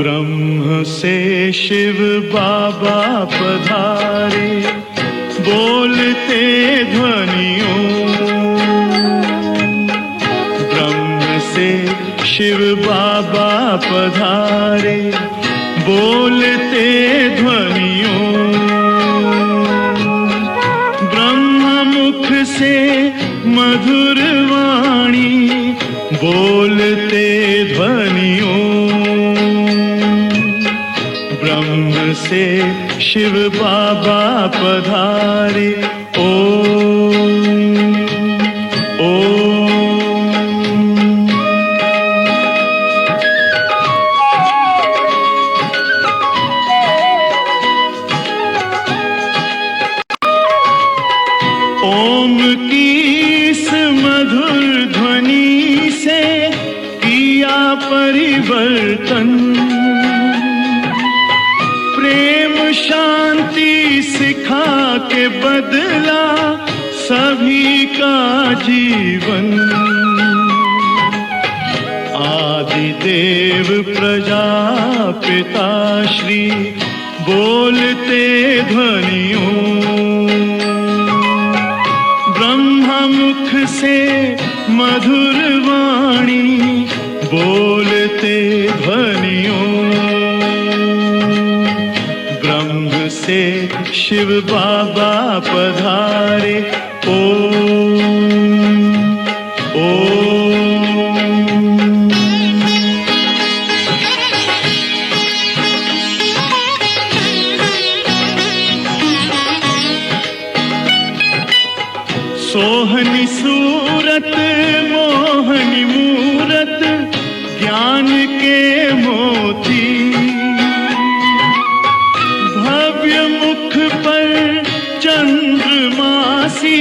ब्रह्म से शिव बाबा पधारे, बोलते ध्वनियों। ब्रह्म से शिव बाबा पधारे, बोलते ध्वनियों। ब्रह्म मुख से मधुर वाणी, बोलते ध्वनियों। ब्रह्म से शिव बाबा पधारे, ओम ओम। ओम की इस मधुर ध्वनि से किया परिवर्तन। प्रेम शांति सिखा के बदला सभी का जीवन। आदिदेव प्रजापिता श्री बोलते ध्वनियों। ब्रह्म मुख से मधुर वाणी, बोलते ध्वनियों। ब्रह्म से शिव बाबा पधारे, ओम ओम। सोहनी सूरत मोहनी मूरत, ज्ञान के मोती। भव्य मुख पर चंद्रमासी,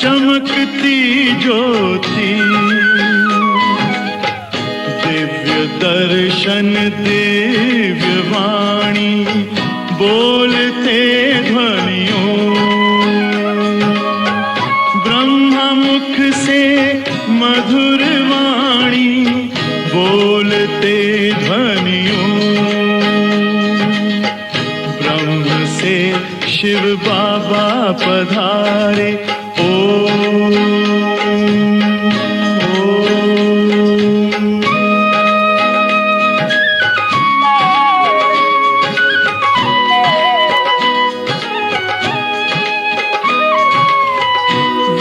चमकती ज्योति। दिव्य दर्शन दिव्य वाणी, बोलते ध्वनियों। मुख से मधुर वाणी, बोलते ध्वनियों। ब्रह्म से शिव बाबा पधारे, ओम ओम।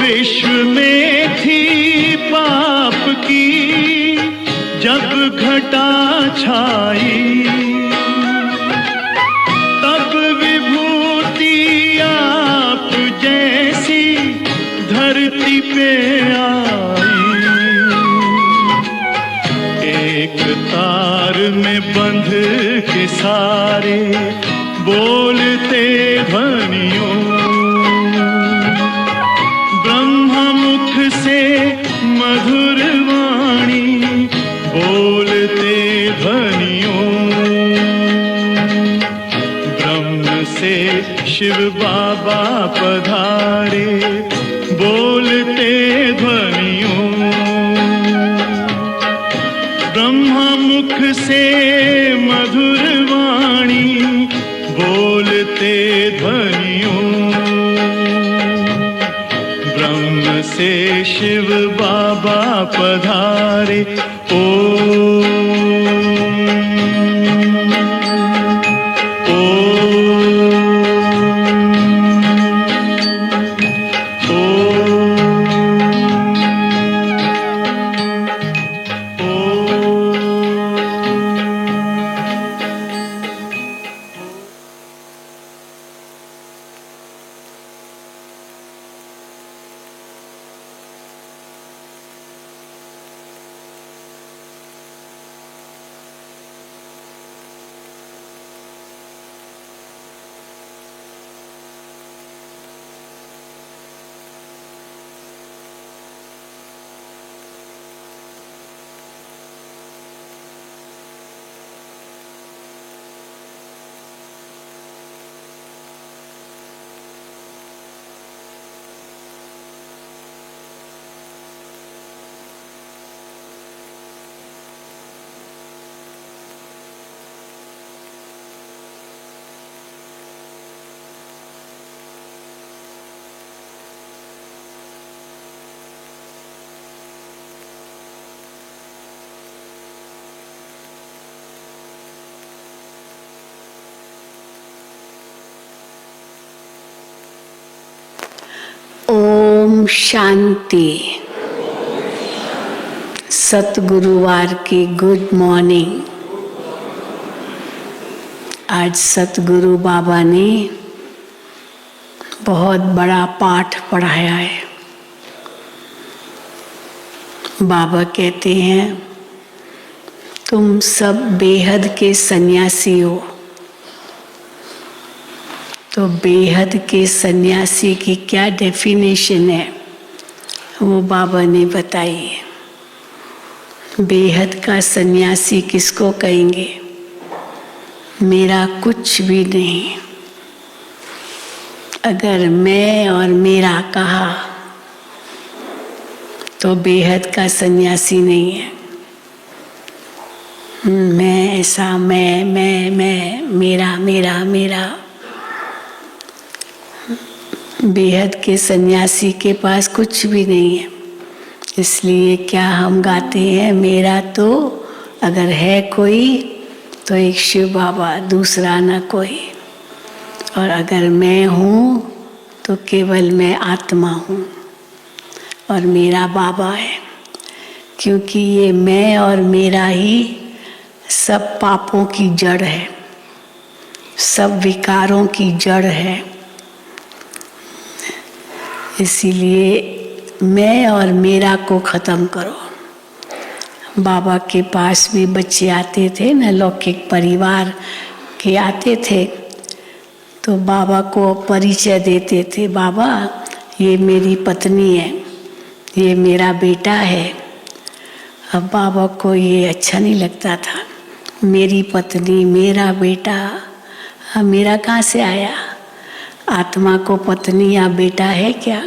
विश्व में थी पाप की जब घटा छाई, तब विभूति आप जैसी धरती पे आई। एक तार में बंध के सारे, बोलते ध्वनियों। मुख से मधुर वाणी, बोलते ध्वनियों। ब्रह्म से शिव बाबा पधारे, बोलते ध्वनियों। ब्रह्म मुख से मधुर वाणी, बोलते ध्वनियों। ब्रह्म से शिव बाबा पधारे, ओम शांति। सतगुरुवार की गुड मॉर्निंग। आज सतगुरु बाबा ने बहुत बड़ा पाठ पढ़ाया है। बाबा कहते हैं तुम सब बेहद के सन्यासी हो। तो बेहद के सन्यासी की क्या डेफिनेशन है वो बाबा ने बताई है। बेहद का सन्यासी किसको कहेंगे? मेरा कुछ भी नहीं। अगर मैं और मेरा कहा तो बेहद का सन्यासी नहीं है। मैं ऐसा, मैं, मेरा मेरा मेरा। बेहद के सन्यासी के पास कुछ भी नहीं है। इसलिए क्या हम गाते हैं, मेरा तो अगर है कोई तो एक शिव बाबा, दूसरा ना कोई। और अगर मैं हूँ तो केवल मैं आत्मा हूँ और मेरा बाबा है। क्योंकि ये मैं और मेरा ही सब पापों की जड़ है, सब विकारों की जड़ है। इसीलिए मैं और मेरा को ख़त्म करो। बाबा के पास भी बच्चे आते थे ना, लौकिक परिवार के आते थे, तो बाबा को परिचय देते थे। बाबा ये मेरी पत्नी है, ये मेरा बेटा है। अब बाबा को ये अच्छा नहीं लगता था। मेरी पत्नी, मेरा बेटा, अब मेरा कहाँ से आया? आत्मा को पत्नी या बेटा है क्या?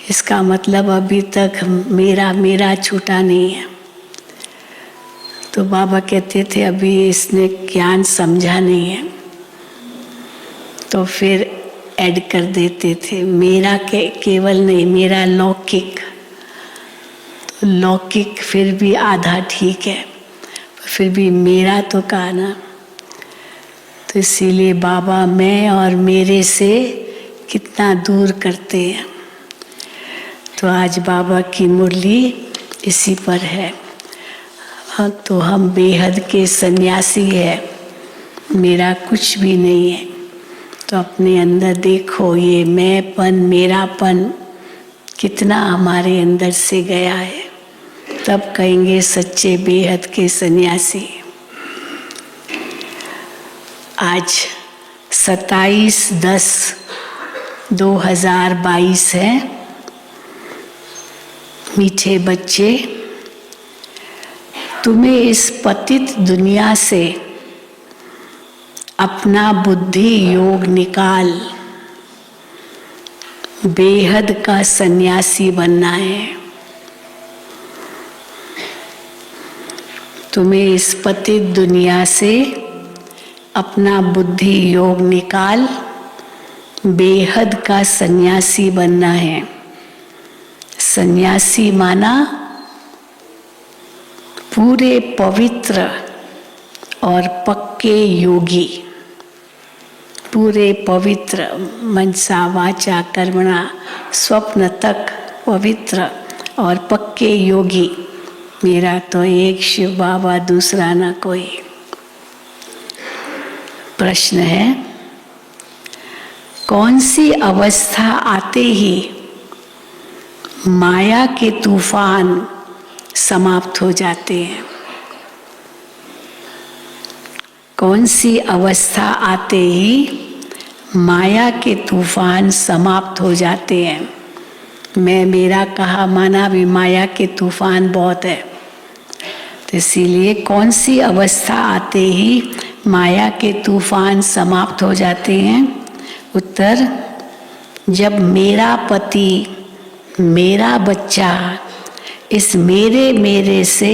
इसका मतलब अभी तक मेरा मेरा छूटा नहीं है। तो बाबा कहते थे अभी इसने ज्ञान समझा नहीं है। तो फिर ऐड कर देते थे मेरा के केवल नहीं, मेरा लौकिक। तो लौकिक फिर भी आधा ठीक है, फिर भी मेरा तो कहा ना। तो इसीलिए बाबा मैं और मेरे से कितना दूर करते हैं। तो आज बाबा की मुरली इसी पर है। हाँ, तो हम बेहद के सन्यासी है, मेरा कुछ भी नहीं है। तो अपने अंदर देखो ये मैंपन, मेरापन कितना हमारे अंदर से गया है। तब कहेंगे सच्चे बेहद के सन्यासी। आज 27/10/2022 है। मीठे बच्चे, तुम्हें इस पतित दुनिया से अपना बुद्धि योग निकाल बेहद का सन्यासी बनना है। तुम्हें इस पतित दुनिया से अपना बुद्धि योग निकाल बेहद का सन्यासी बनना है। सन्यासी माना पूरे पवित्र और पक्के योगी। पूरे पवित्र मनसा वाचा कर्मणा स्वप्न तक पवित्र और पक्के योगी। मेरा तो एक शिव बाबा, दूसरा ना कोई। प्रश्न है, कौन सी अवस्था आते ही माया के तूफान समाप्त हो जाते हैं? कौन सी अवस्था आते ही माया के तूफान समाप्त हो जाते हैं? मैं मेरा कहा माना भी माया के तूफान बहुत है। तो इसीलिए कौन सी अवस्था आते ही माया के तूफान समाप्त हो जाते हैं? उत्तर, जब मेरा पति, मेरा बच्चा, इस मेरे से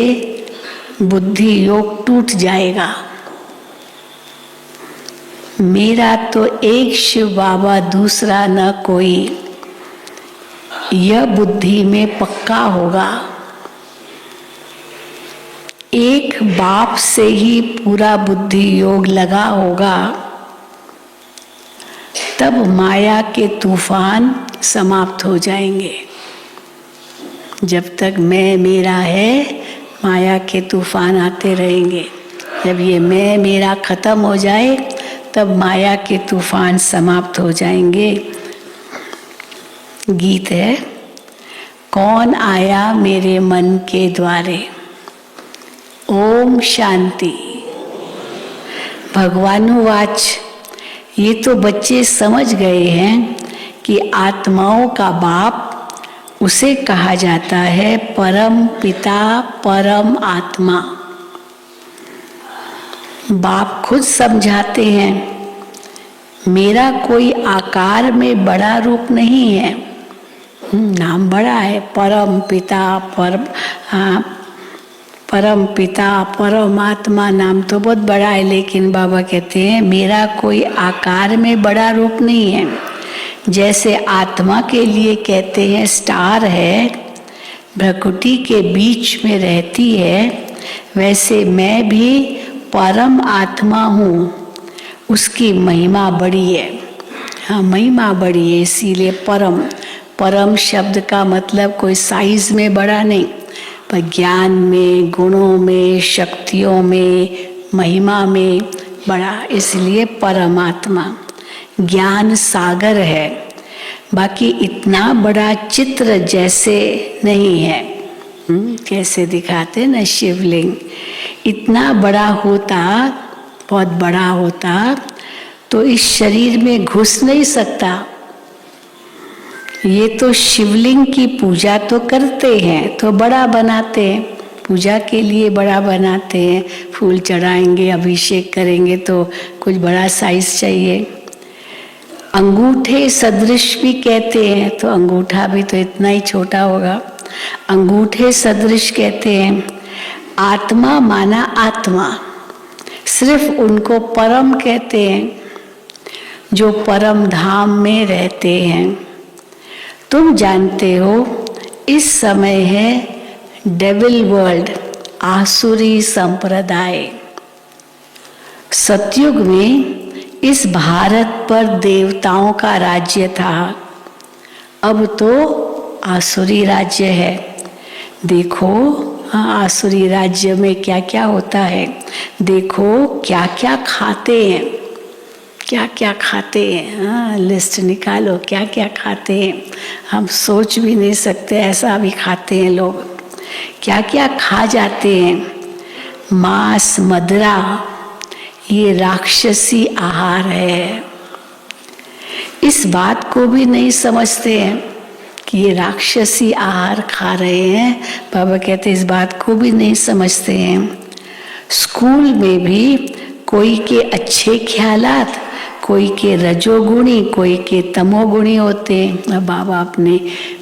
बुद्धि योग टूट जाएगा। मेरा तो एक शिव बाबा, दूसरा न कोई, यह बुद्धि में पक्का होगा। एक बाप से ही पूरा बुद्धि योग लगा होगा, तब माया के तूफान समाप्त हो जाएंगे। जब तक मैं मेरा है, माया के तूफान आते रहेंगे। जब ये मैं मेरा खत्म हो जाए, तब माया के तूफान समाप्त हो जाएंगे। गीत है, कौन आया मेरे मन के द्वारे। ओम शांति। भगवानुवाच, ये तो बच्चे समझ गए हैं कि आत्माओं का बाप उसे कहा जाता है परम पिता, परम आत्मा। बाप खुद समझाते हैं, मेरा कोई आकार में बड़ा रूप नहीं है। नाम बड़ा है, परम पिता, परम पिता, परमात्मा, नाम तो बहुत बड़ा है, लेकिन बाबा कहते हैं मेरा कोई आकार में बड़ा रूप नहीं है। जैसे आत्मा के लिए कहते हैं स्टार है, भ्रकुटी के बीच में रहती है, वैसे मैं भी परम आत्मा हूँ। उसकी महिमा बड़ी है। हाँ, महिमा बड़ी है, इसीलिए परम। परम शब्द का मतलब कोई साइज में बड़ा नहीं, पर ज्ञान में, गुणों में, शक्तियों में, महिमा में बड़ा, इसलिए परमात्मा। ज्ञान सागर है, बाकी इतना बड़ा चित्र जैसे नहीं है। कैसे दिखाते ना शिवलिंग, इतना बड़ा होता, बहुत बड़ा होता तो इस शरीर में घुस नहीं सकता। ये तो शिवलिंग की पूजा तो करते हैं तो बड़ा बनाते हैं, पूजा के लिए बड़ा बनाते हैं, फूल चढ़ाएंगे, अभिषेक करेंगे तो कुछ बड़ा साइज चाहिए। अंगूठे सदृश भी कहते हैं, तो अंगूठा भी तो इतना ही छोटा होगा। अंगूठे सदृश कहते हैं। आत्मा माना आत्मा, सिर्फ उनको परम कहते हैं जो परम धाम में रहते हैं। तुम जानते हो इस समय है डेविल वर्ल्ड, आसुरी संप्रदाय। सतयुग में इस भारत पर देवताओं का राज्य था, अब तो आसुरी राज्य है। देखो हाँ, आसुरी राज्य में क्या क्या होता है, देखो क्या क्या खाते हैं, क्या क्या खाते हैं। हाँ, लिस्ट निकालो क्या क्या खाते हैं, हम सोच भी नहीं सकते ऐसा भी खाते हैं लोग। क्या क्या खा जाते हैं। मांस, मदिरा, ये राक्षसी आहार है। इस बात को भी नहीं समझते हैं कि ये राक्षसी आहार खा रहे हैं। बाबा कहते इस बात को भी नहीं समझते हैं। स्कूल में भी कोई के अच्छे ख्यालात, कोई के रजोगुणी, कोई के तमोगुणी होते हैं। बाबा अपने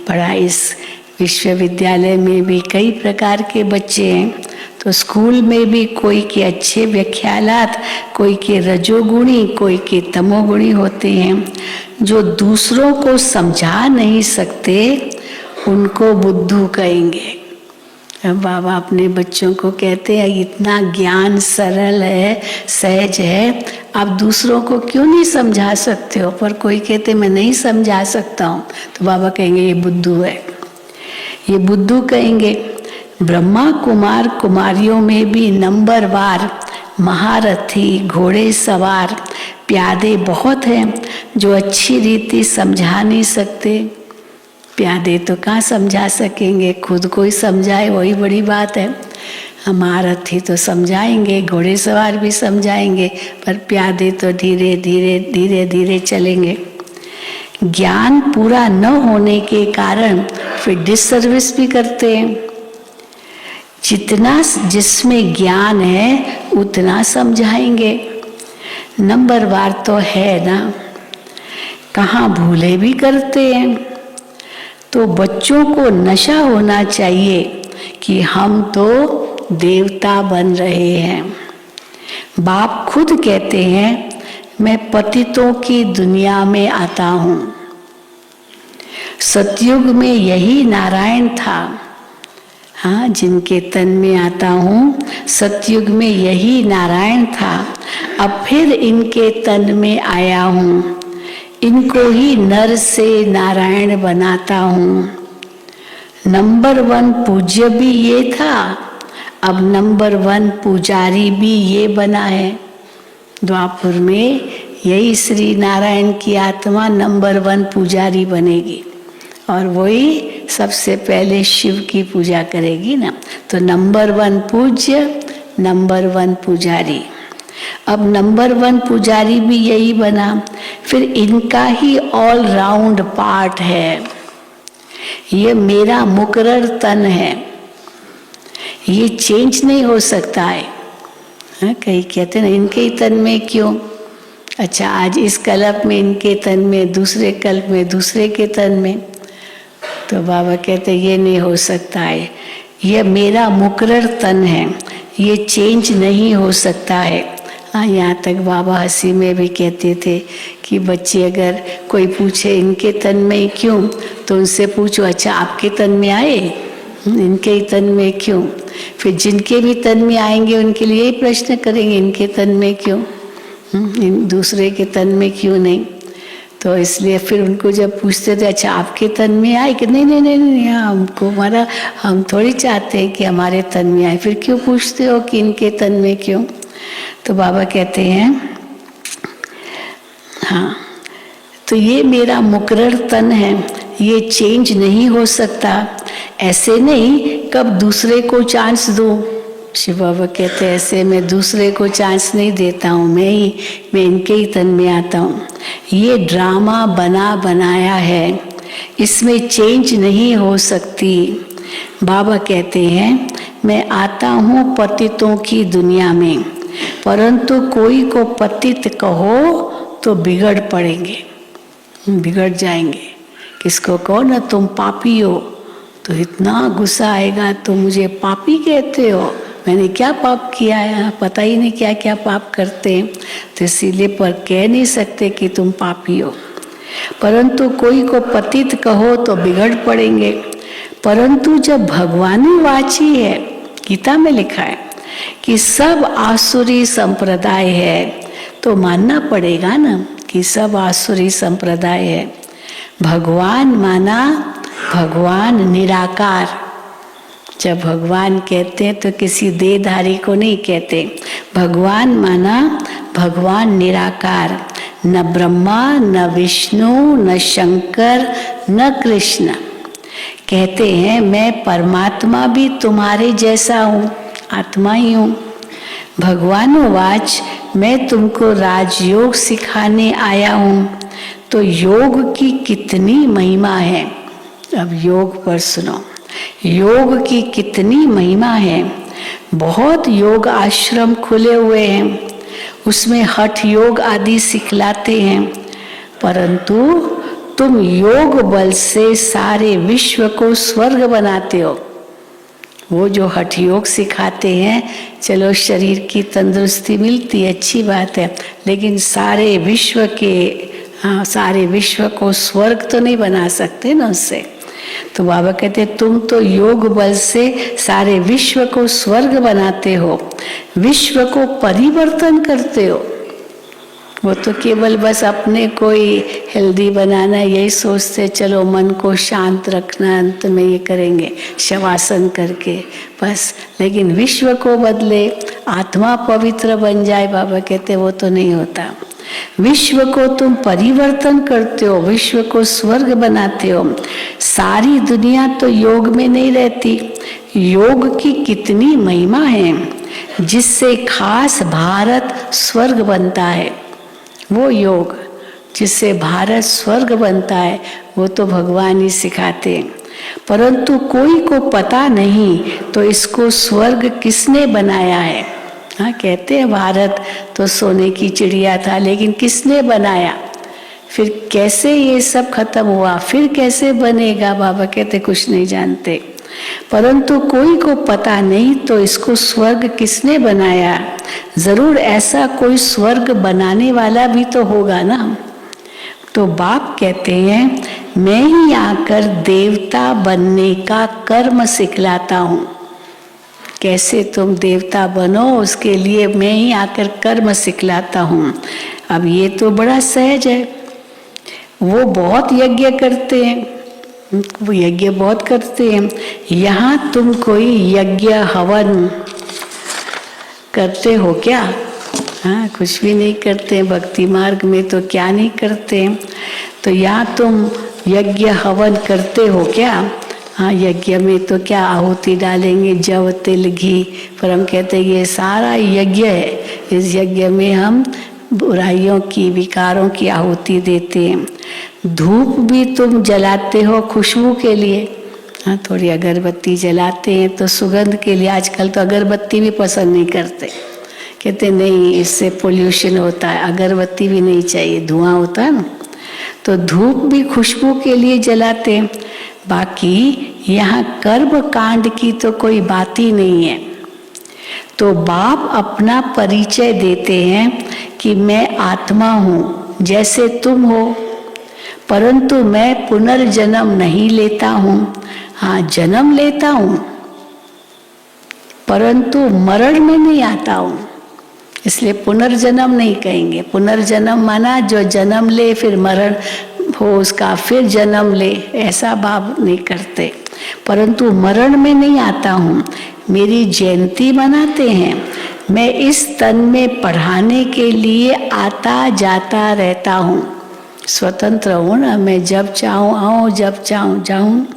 पढ़ा, इस विश्वविद्यालय में भी कई प्रकार के बच्चे हैं, तो स्कूल में भी कोई के अच्छे व्याख्यालात, कोई के रजोगुणी, कोई के तमोगुणी होते हैं। जो दूसरों को समझा नहीं सकते उनको बुद्धू कहेंगे। अब बाबा अपने बच्चों को कहते हैं इतना ज्ञान सरल है, सहज है, आप दूसरों को क्यों नहीं समझा सकते हो। पर कोई कहते मैं नहीं समझा सकता हूँ, तो बाबा कहेंगे ये बुद्धू है, ये बुद्धू कहेंगे। ब्रह्मा कुमार कुमारियों में भी नंबरवार महारथी, घोड़े सवार, प्यादे बहुत हैं जो अच्छी रीति समझा नहीं सकते। प्यादे तो कहाँ समझा सकेंगे, खुद को ही समझाए वही बड़ी बात है। महारथी तो समझाएंगे, घोड़े सवार भी समझाएंगे, पर प्यादे तो धीरे धीरे धीरे धीरे चलेंगे। ज्ञान पूरा न होने के कारण फिर डिसर्विस भी करते हैं। जितना जिसमें ज्ञान है उतना समझाएंगे। नंबरवार तो है ना, कहाँ भूले भी करते हैं। तो बच्चों को नशा होना चाहिए कि हम तो देवता बन रहे हैं। बाप खुद कहते हैं मैं पतितों की दुनिया में आता हूँ। सतयुग में यही नारायण था। हाँ, जिनके तन में आता हूँ, सतयुग में यही नारायण था। अब फिर इनके तन में आया हूँ। इनको ही नर से नारायण बनाता हूँ। नंबर 1 पूज्य भी ये था, अब नंबर 1 पुजारी भी ये बना है। द्वापर में यही श्री नारायण की आत्मा नंबर 1 पुजारी बनेगी और वही सबसे पहले शिव की पूजा करेगी ना। तो नंबर 1 पूज्य, नंबर 1 पुजारी। अब नंबर 1 पुजारी भी यही बना, फिर इनका ही ऑल राउंड पार्ट है। ये मेरा मुकर्रर तन है, ये चेंज नहीं हो सकता है। कई कहते हैं ना इनके ही तन में क्यों, अच्छा आज इस कल्प में इनके तन में, दूसरे कल्प में दूसरे के तन में। तो बाबा कहते ये नहीं हो सकता है, ये मेरा मुकर्रर तन है, ये चेंज नहीं हो सकता है। हाँ, यहाँ तक बाबा हंसी में भी कहते थे कि बच्चे अगर कोई पूछे इनके तन में क्यों, तो उनसे पूछो अच्छा आपके तन में आए, इनके ही तन में क्यों। फिर जिनके भी तन में आएंगे उनके लिए ही प्रश्न करेंगे इनके तन में क्यों, दूसरे के तन में क्यों नहीं। तो इसलिए फिर उनको जब पूछते थे अच्छा आपके तन में आए, कि नहीं नहीं नहीं नहीं हमको हमारा, हम थोड़ी चाहते हैं कि हमारे तन में आए, फिर क्यों पूछते हो कि इनके तन में क्यों। तो बाबा कहते हैं हाँ, तो ये मेरा मुकर्रर तन है, ये चेंज नहीं हो सकता। ऐसे नहीं कब दूसरे को चांस दूं। शिव बाबा कहते हैं ऐसे मैं दूसरे को चांस नहीं देता हूँ, मैं इनके ही तन में आता हूँ। ये ड्रामा बना बनाया है, इसमें चेंज नहीं हो सकती। बाबा कहते हैं मैं आता हूँ पतितों की दुनिया में, परंतु कोई को पतित कहो तो बिगड़ पड़ेंगे, बिगड़ जाएंगे। किसको कहो ना तुम पापी हो, तो इतना गुस्सा आएगा, तो मुझे पापी कहते हो, मैंने क्या पाप किया है, पता ही नहीं क्या क्या पाप करते हैं। तो इसीलिए पर कह नहीं सकते कि तुम पापी हो। परंतु कोई को पतित कहो तो बिगड़ पड़ेंगे। परंतु जब भगवानी वाची है, गीता में लिखा है कि सब आसुरी संप्रदाय है, तो मानना पड़ेगा ना कि सब आसुरी संप्रदाय है। भगवान माना भगवान निराकार। जब भगवान कहते हैं तो किसी देहधारी को नहीं कहते। भगवान माना भगवान निराकार, न ब्रह्मा न विष्णु न शंकर न कृष्ण। कहते हैं मैं परमात्मा भी तुम्हारे जैसा हूँ, आत्मा ही हूँ। भगवानोवाच मैं तुमको राजयोग सिखाने आया हूँ। तो योग की कितनी महिमा है। अब योग पर सुनो, योग की कितनी महिमा है। बहुत योग आश्रम खुले हुए हैं, उसमें हठ योग आदि सिखलाते हैं, परंतु तुम योग बल से सारे विश्व को स्वर्ग बनाते हो। वो जो हठ योग सिखाते हैं, चलो शरीर की तंदुरुस्ती मिलती है, अच्छी बात है, लेकिन सारे विश्व के, हाँ सारे विश्व को स्वर्ग तो नहीं बना सकते ना उससे। तो बाबा कहते तुम तो योग बल से सारे विश्व को स्वर्ग बनाते हो, विश्व को परिवर्तन करते हो। वो तो केवल बस अपने को ही हेल्दी बनाना यही सोचते, चलो मन को शांत रखना, अंत में ये करेंगे शवासन करके बस। लेकिन विश्व को बदले, आत्मा पवित्र बन जाए, बाबा कहते वो तो नहीं होता। विश्व को तुम परिवर्तन करते हो, विश्व को स्वर्ग बनाते हो। सारी दुनिया तो योग में नहीं रहती। योग की कितनी महिमा है, जिससे खास भारत स्वर्ग बनता है। वो योग जिससे भारत स्वर्ग बनता है, वो तो भगवान ही सिखाते हैं। परंतु कोई को पता नहीं तो इसको स्वर्ग किसने बनाया है। हाँ कहते हैं भारत तो सोने की चिड़िया था, लेकिन किसने बनाया, फिर कैसे ये सब खत्म हुआ, फिर कैसे बनेगा, बाबा कहते कुछ नहीं जानते। परंतु कोई को पता नहीं तो इसको स्वर्ग किसने बनाया। जरूर ऐसा कोई स्वर्ग बनाने वाला भी तो होगा ना। तो बाप कहते हैं मैं ही आकर देवता बनने का कर्म सिखलाता हूँ। कैसे तुम देवता बनो, उसके लिए मैं ही आकर कर्म सिखलाता हूँ। अब ये तो बड़ा सहज है, वो बहुत यज्ञ करते हैं, वो यज्ञ बहुत करते हैं। यहाँ तुम कोई यज्ञ हवन करते हो क्या? हाँ, कुछ भी नहीं करते। भक्ति मार्ग में तो क्या नहीं करते। तो यहाँ तुम यज्ञ हवन करते हो क्या? हाँ, यज्ञ में तो क्या आहुति डालेंगे, जव तिल घी, पर हम कहते हैं ये सारा यज्ञ है। इस यज्ञ में हम बुराइयों की, विकारों की आहुति देते हैं। धूप भी तुम जलाते हो खुशबू के लिए। हाँ, थोड़ी अगरबत्ती जलाते हैं तो सुगंध के लिए। आजकल तो अगरबत्ती भी पसंद नहीं करते, कहते नहीं इससे पोल्यूशन होता है, अगरबत्ती भी नहीं चाहिए, धुआं होता है ना। तो धूप भी खुशबू के लिए जलाते हैं। बाकी यहाँ कर्म कांड की तो कोई बात ही नहीं है। तो बाप अपना परिचय देते हैं कि मैं आत्मा हूँ जैसे तुम हो, परंतु मैं पुनर्जन्म नहीं लेता हूँ। हाँ, जन्म लेता हूँ परंतु मरण में नहीं आता हूँ, इसलिए पुनर्जन्म नहीं कहेंगे। पुनर्जन्म माना जो जन्म ले फिर मरण हो उसका, फिर जन्म ले, ऐसा भाव नहीं करते। परंतु मरण में नहीं आता हूँ। मेरी जयंती मनाते हैं। मैं इस तन में पढ़ाने के लिए आता जाता रहता हूँ। स्वतंत्र हूँ ना, मैं जब चाहूँ आऊँ, जब चाहूँ जाऊँ।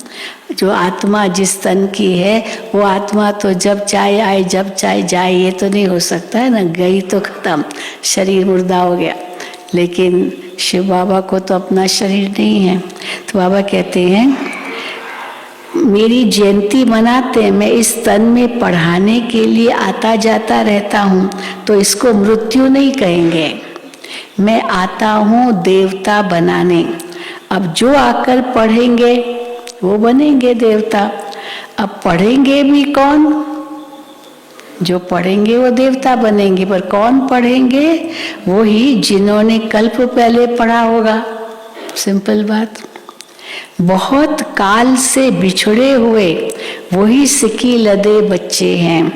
जो आत्मा जिस तन की है वो आत्मा तो जब चाहे आए, जब चाहे जाए, ये तो नहीं हो सकता है ना। गई तो खत्म, शरीर मुर्दा हो गया। लेकिन शिव बाबा को तो अपना शरीर नहीं है। तो बाबा कहते हैं मेरी जयंती मनाते हैं, मैं इस तन में पढ़ाने के लिए आता जाता रहता हूँ, तो इसको मृत्यु नहीं कहेंगे। मैं आता हूँ देवता बनाने। अब जो आकर पढ़ेंगे वो बनेंगे देवता। अब पढ़ेंगे भी कौन? जो पढ़ेंगे वो देवता बनेंगे, पर कौन पढ़ेंगे? वो ही जिन्होंने कल्प पहले पढ़ा होगा। सिंपल बात। बहुत काल से बिछड़े हुए वही सिकी लदे बच्चे हैं।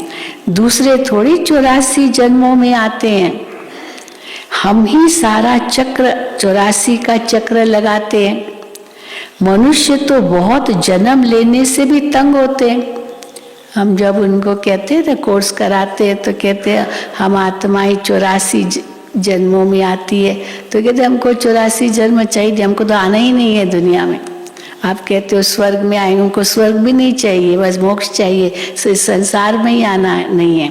दूसरे थोड़ी 84 जन्मों में आते हैं। हम ही सारा चक्र 84 का चक्र लगाते हैं। मनुष्य तो बहुत जन्म लेने से भी तंग होते हैं। हम जब उनको कहते हैं कोर्स कराते हैं तो कहते हैं हम आत्माएं 84 जन्मों में आती है। तो कहते हैं हमको 84 जन्म चाहिए, हमको तो आना ही नहीं है दुनिया में। आप कहते हो स्वर्ग में आए, उनको स्वर्ग भी नहीं चाहिए, बस मोक्ष चाहिए, संसार में ही आना नहीं है।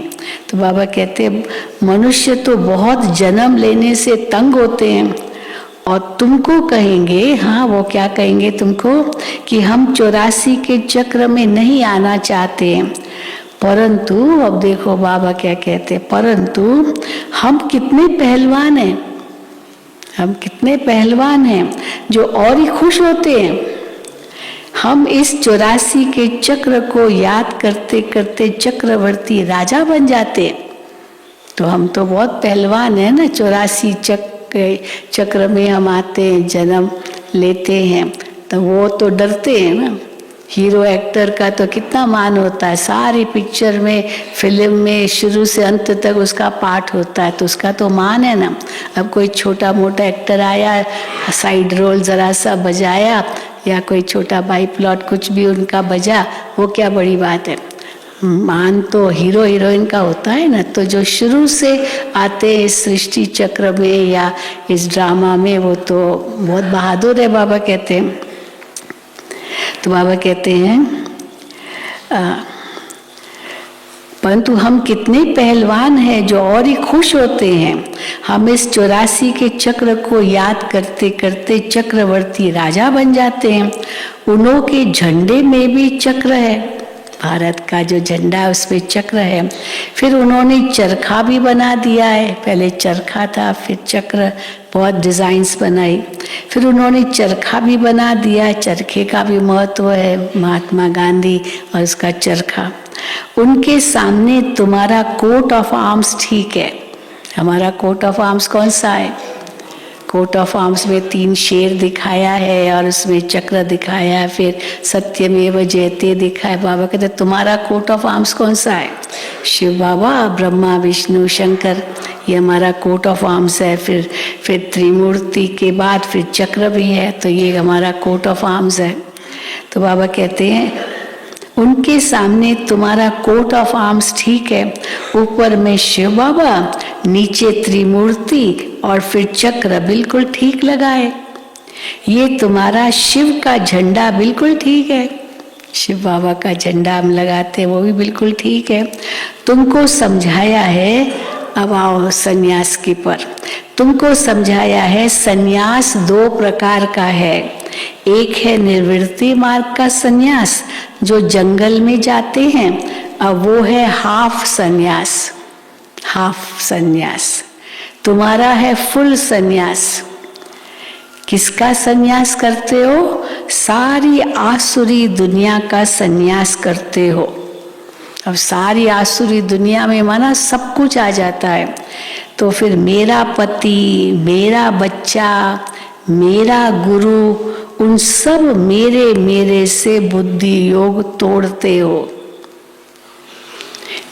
तो बाबा कहते हैं मनुष्य तो बहुत जन्म लेने से तंग होते हैं। और तुमको कहेंगे, हाँ वो क्या कहेंगे तुमको, कि हम 84 के चक्र में नहीं आना चाहते हैं। परंतु अब देखो बाबा क्या कहते हैं, परंतु हम कितने पहलवान हैं, हम कितने पहलवान हैं जो और ही खुश होते हैं। हम इस 84 के चक्र को याद करते करते चक्रवर्ती राजा बन जाते हैं। तो हम तो बहुत पहलवान हैं ना, 84 चक्र में हम आते हैं, जन्म लेते हैं। तो वो तो डरते हैं ना। हीरो एक्टर का तो कितना मान होता है, सारी पिक्चर में, फिल्म में शुरू से अंत तक उसका पार्ट होता है, तो उसका तो मान है ना। अब कोई छोटा मोटा एक्टर आया, साइड रोल जरा सा बजाया, या कोई छोटा बाई प्लॉट कुछ भी उनका बजा, वो क्या बड़ी बात है। मान तो हीरो हीरोइन का होता है ना। तो जो शुरू से आते हैं इस सृष्टि चक्र में या इस ड्रामा में, वो तो बहुत बहादुर है बाबा कहते हैं। तो बाबा कहते हैं परंतु हम कितने पहलवान हैं जो और ही खुश होते हैं। हम इस 84 के चक्र को याद करते करते चक्रवर्ती राजा बन जाते हैं। उन्हों के झंडे में भी चक्र है, भारत का जो झंडा है उसमें चक्र है। फिर उन्होंने चरखा भी बना दिया है, पहले चरखा था फिर चक्र, बहुत डिजाइन्स बनाई। फिर उन्होंने चरखा भी बना दिया है, चरखे का भी महत्व है, महात्मा गांधी और उसका चरखा। उनके सामने तुम्हारा कोट ऑफ आर्म्स ठीक है। हमारा कोट ऑफ आर्म्स कौन सा है? कोट ऑफ आर्म्स में 3 शेर दिखाया है और उसमें चक्र दिखाया है, फिर सत्यमेव जयते दिखा है। बाबा कहते तुम्हारा कोट ऑफ आर्म्स कौन सा है? शिव बाबा, ब्रह्मा, विष्णु, शंकर, ये हमारा कोट ऑफ आर्म्स है, फिर त्रिमूर्ति के बाद फिर चक्र भी है, तो ये हमारा कोट ऑफ आर्म्स है। तो बाबा कहते हैं उनके सामने तुम्हारा कोट ऑफ आर्म्स ठीक है, ऊपर में शिव बाबा, नीचे त्रिमूर्ति और फिर चक्र बिल्कुल ठीक लगा है। ये तुम्हारा शिव का झंडा बिल्कुल ठीक है, शिव बाबा का झंडा हम लगाते हैं वो भी बिल्कुल ठीक है। तुमको समझाया है, अब आओ सन्यास की पर, तुमको समझाया है सन्यास 2 प्रकार का है। एक है निर्वृत्ति मार्ग का सन्यास जो जंगल में जाते हैं, अब वो है हाफ सन्यास। हाफ सन्यास तुम्हारा है फुल सन्यास। किसका सन्यास करते हो? सारी आसुरी दुनिया का सन्यास करते हो। अब सारी आसुरी दुनिया में माना सब कुछ आ जाता है, तो फिर मेरा पति, मेरा बच्चा, मेरा गुरु, उन सब मेरे से बुद्धि योग तोड़ते हो।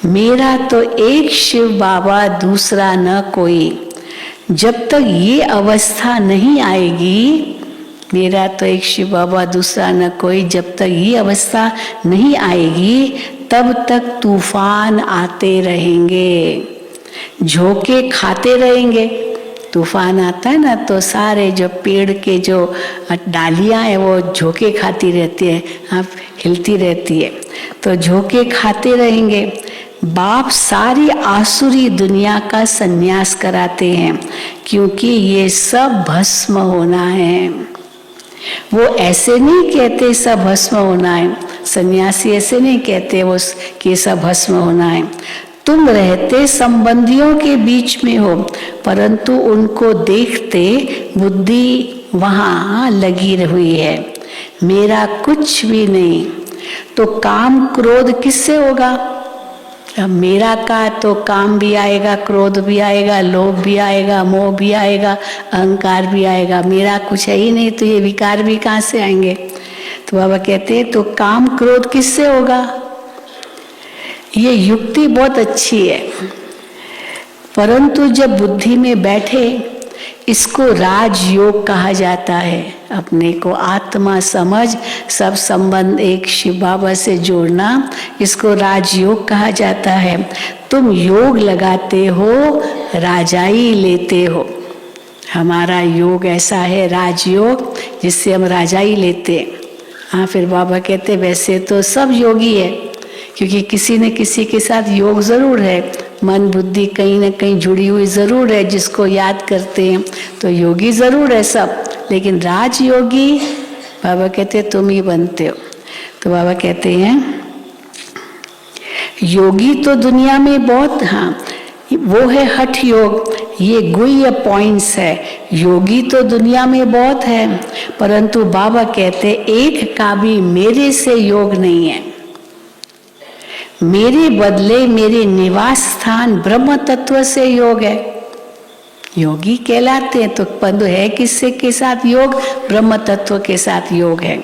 मेरा तो एक शिव बाबा, दूसरा न कोई। जब तक ये अवस्था नहीं आएगी, मेरा तो एक शिव बाबा दूसरा न कोई, जब तक ये अवस्था नहीं आएगी तब तक तूफान आते रहेंगे, झोंके खाते रहेंगे। तूफान आता है ना तो सारे जो पेड़ के जो डालियां हैं वो झोंके खाती रहती है, हाँ हिलती रहती है, तो झोंके खाते रहेंगे। बाप सारी आसुरी दुनिया का सन्यास कराते हैं क्योंकि ये सब भस्म होना है। वो ऐसे नहीं कहते सब भस्म होना है, सन्यासी ऐसे नहीं कहते वो कि सब भस्म होना है। तुम रहते संबंधियों के बीच में हो, परंतु उनको देखते बुद्धि वहाँ लगी हुई है, मेरा कुछ भी नहीं। तो काम क्रोध किससे होगा? अब मेरा का तो काम भी आएगा, क्रोध भी आएगा, लोभ भी आएगा, मोह भी आएगा, अहंकार भी आएगा। मेरा कुछ है ही नहीं तो ये विकार भी कहाँ से आएंगे? तो बाबा कहते हैं तो काम क्रोध किससे होगा? ये युक्ति बहुत अच्छी है, परंतु जब बुद्धि में बैठे, इसको राजयोग कहा जाता है। अपने को आत्मा समझ सब संबंध एक शिव बाबा से जोड़ना, इसको राजयोग कहा जाता है। तुम योग लगाते हो, राजाई लेते हो। हमारा योग ऐसा है राजयोग, जिससे हम राजाई लेते हैं। हाँ, फिर बाबा कहते वैसे तो सब योगी है, क्योंकि किसी न किसी के साथ योग जरूर है, मन बुद्धि कहीं न कहीं जुड़ी हुई जरूर है, जिसको याद करते हैं तो योगी जरूर है सब। लेकिन राजयोगी बाबा कहते तुम ही बनते हो। तो बाबा कहते हैं योगी तो दुनिया में बहुत, हाँ वो है हठ योग, ये गुह्य पॉइंट्स है। योगी तो दुनिया में बहुत है, परंतु बाबा कहते एक का भी मेरे से योग नहीं है। मेरे बदले मेरे निवास स्थान ब्रह्म तत्व से योग है। योगी कहलाते हैं तो बंधु है किससे के साथ योग? ब्रह्म तत्व के साथ योग है।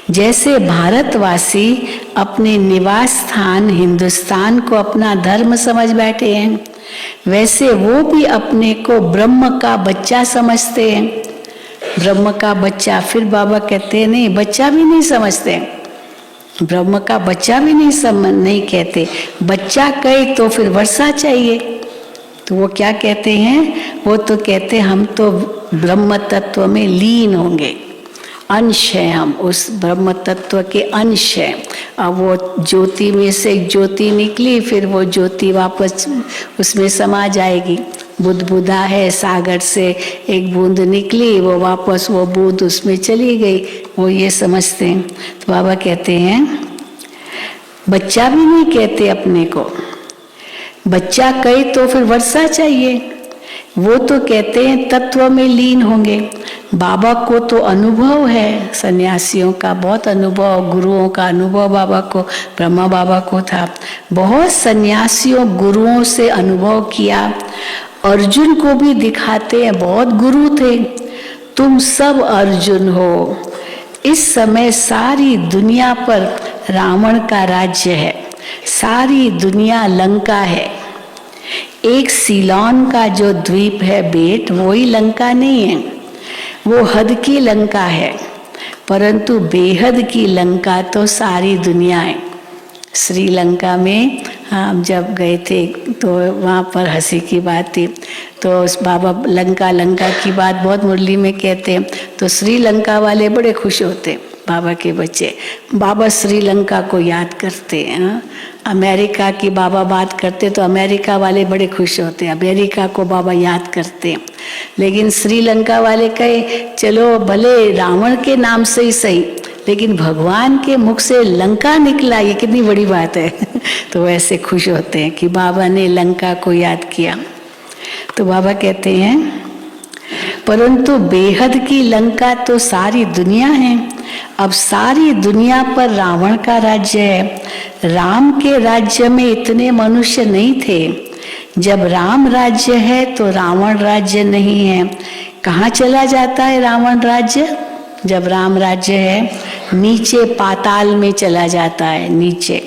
जैसे भारतवासी अपने निवास स्थान हिंदुस्तान को अपना धर्म समझ बैठे हैं, वैसे वो भी अपने को ब्रह्म का बच्चा समझते हैं। ब्रह्म का बच्चा, फिर बाबा कहते हैं नहीं, बच्चा भी नहीं समझते, ब्रह्म का बच्चा भी नहीं कहते। बच्चा कहे तो फिर वर्षा चाहिए, तो वो क्या कहते हैं? वो तो कहते हम तो ब्रह्म तत्व में लीन होंगे, अंश है, हम उस ब्रह्म तत्व के अंश हैं। अब वो ज्योति में से एक ज्योति निकली, फिर वो ज्योति वापस उसमें समा जाएगी। बुदबुदा है, सागर से एक बूंद निकली, वो वापस वो बूंद उसमें चली गई, वो ये समझते हैं। तो बाबा कहते हैं बच्चा भी नहीं कहते अपने को, बच्चा कहे तो फिर वर्षा चाहिए। वो तो कहते हैं तत्व में लीन होंगे। बाबा को तो अनुभव है, सन्यासियों का बहुत अनुभव, गुरुओं का अनुभव बाबा को, ब्रह्मा बाबा को था। बहुत सन्यासियों गुरुओं से अनुभव किया। अर्जुन को भी दिखाते हैं बहुत गुरु थे। तुम सब अर्जुन हो। इस समय सारी दुनिया पर रावण का राज्य है, सारी दुनिया लंका है। एक सीलोन का जो द्वीप है बेट, वही लंका नहीं है, वो हद की लंका है, परंतु बेहद की लंका तो सारी दुनिया है। श्रीलंका में हम जब गए थे तो वहाँ पर हंसी की बात थी, तो उस बाबा लंका की बात बहुत मुरली में कहते हैं, तो श्रीलंका वाले बड़े खुश होते, बाबा के बच्चे। बाबा श्रीलंका को याद करते हैं। अमेरिका की बाबा बात करते तो अमेरिका वाले बड़े खुश होते हैं, अमेरिका को बाबा याद करते हैं। लेकिन श्रीलंका वाले कहे चलो भले रावण के नाम से ही सही, लेकिन भगवान के मुख से लंका निकला, ये कितनी बड़ी बात है। तो वैसे खुश होते हैं कि बाबा ने लंका को याद किया। तो बाबा कहते हैं परंतु बेहद की लंका तो सारी दुनिया है। अब सारी दुनिया पर रावण का राज्य है। राम के राज्य में इतने मनुष्य नहीं थे। जब राम राज्य है तो रावण राज्य नहीं है। कहाँ चला जाता है रावण राज्य? जब राम राज्य है नीचे पाताल में चला जाता है, नीचे।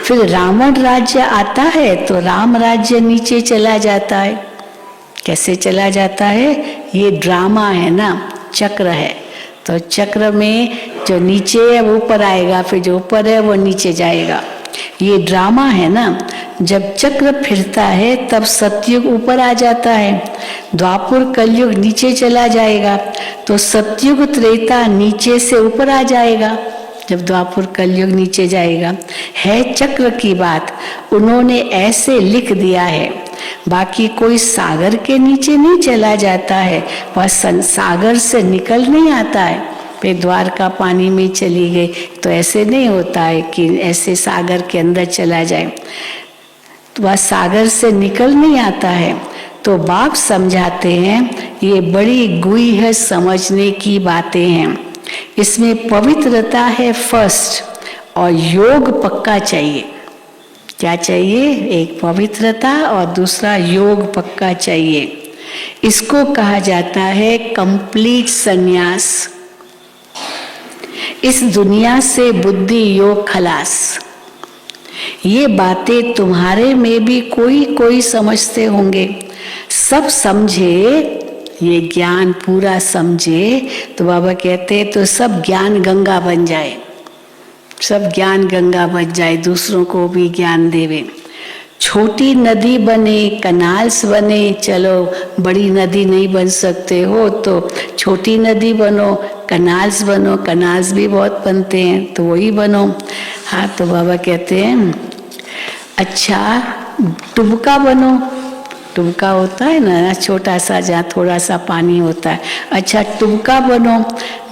फिर रावण राज्य आता है तो राम राज्य नीचे चला जाता है। कैसे चला जाता है? ये ड्रामा है ना, चक्र है। तो चक्र में जो नीचे है वो ऊपर आएगा, फिर जो ऊपर है वो नीचे जाएगा। ये ड्रामा है ना। जब चक्र फिरता है तब सतयुग ऊपर आ जाता है, द्वापर कलयुग नीचे चला जाएगा, तो सतयुग त्रेता नीचे से ऊपर आ जाएगा। जब द्वापर कलयुग नीचे जाएगा, है चक्र की बात। उन्होंने ऐसे लिख दिया है, बाकी कोई सागर के नीचे नहीं चला जाता है, वह सागर से निकल नहीं आता है। पे द्वारका पानी में चली गई, तो ऐसे नहीं होता है कि ऐसे सागर के अंदर चला जाए, तो वह सागर से निकल नहीं आता है। तो बाप समझाते हैं ये बड़ी गुई है, समझने की बातें हैं। इसमें पवित्रता है फर्स्ट, और योग पक्का चाहिए। क्या चाहिए? एक पवित्रता और दूसरा योग पक्का चाहिए। इसको कहा जाता है कंप्लीट संन्यास। इस दुनिया से बुद्धि योग खलास। ये बातें तुम्हारे में भी कोई कोई समझते होंगे। सब समझे, ये ज्ञान पूरा समझे तो बाबा कहते तो सब ज्ञान गंगा बन जाए, सब ज्ञान गंगा बन जाए, दूसरों को भी ज्ञान देवे। छोटी नदी बने, कनाल्स बने, चलो बड़ी नदी नहीं बन सकते हो तो छोटी नदी बनो, कनाल्स बनो, कनाल्स भी बहुत बनते हैं तो वही बनो। हाँ, तो बाबा कहते हैं अच्छा टुबका बनो। टुबका होता है ना, छोटा सा जहाँ थोड़ा सा पानी होता है। अच्छा टुबका बनो,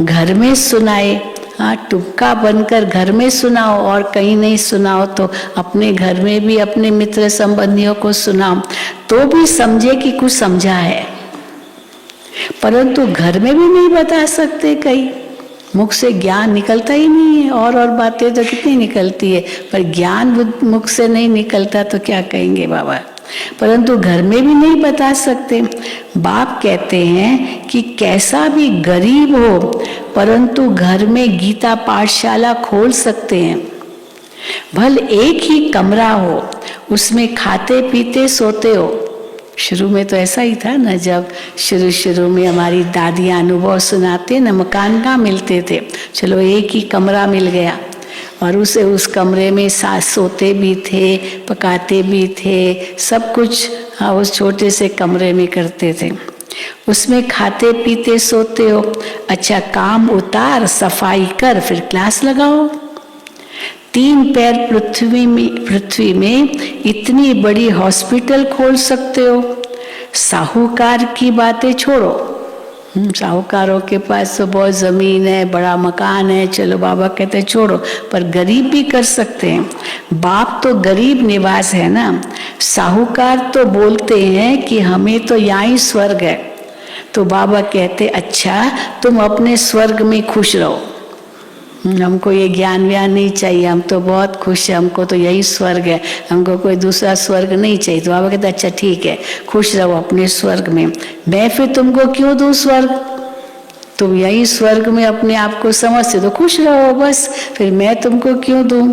घर में सुनाए। हाँ, टुबका बनकर घर में सुनाओ, और कहीं नहीं सुनाओ तो अपने घर में भी अपने मित्र संबंधियों को सुनाओ, तो भी समझे कि कुछ समझा है। परंतु घर में भी नहीं बता सकते, कहीं मुख से ज्ञान निकलता ही नहीं है। और बातें तो कितनी निकलती है, पर ज्ञान मुख से नहीं निकलता तो क्या कहेंगे बाबा। परंतु घर में भी नहीं बता सकते। बाप कहते हैं कि कैसा भी गरीब हो परंतु घर में गीता पाठशाला खोल सकते हैं। भले एक ही कमरा हो, उसमें खाते पीते सोते हो। शुरू में तो ऐसा ही था ना, जब शुरू में हमारी दादियाँ अनुभव सुनाते ना, मकान कहाँ मिलते थे, चलो एक ही कमरा मिल गया और उस कमरे में सास सोते भी थे, पकाते भी थे, सब कुछ हाँ उस छोटे से कमरे में करते थे। उसमें खाते पीते सोते हो। अच्छा काम उतार, सफाई कर, फिर क्लास लगाओ। 3 पैर पृथ्वी में इतनी बड़ी हॉस्पिटल खोल सकते हो। साहूकार की बातें छोड़ो, साहूकारों के पास तो बहुत जमीन है, बड़ा मकान है, चलो बाबा कहते छोड़ो, पर गरीब भी कर सकते हैं। बाप तो गरीब निवास है ना। साहूकार तो बोलते हैं कि हमें तो यहाँ ही स्वर्ग है, तो बाबा कहते अच्छा तुम अपने स्वर्ग में खुश रहो, हमको ये ज्ञान व्यान नहीं चाहिए, हम तो बहुत खुश है, हमको तो यही स्वर्ग है, हमको कोई दूसरा स्वर्ग नहीं चाहिए। तो बाबा कहते अच्छा ठीक है, खुश रहो अपने स्वर्ग में, मैं फिर तुमको क्यों दूं स्वर्ग, तुम यही स्वर्ग में अपने आप को समझते तो खुश रहो बस, फिर मैं तुमको क्यों दूं।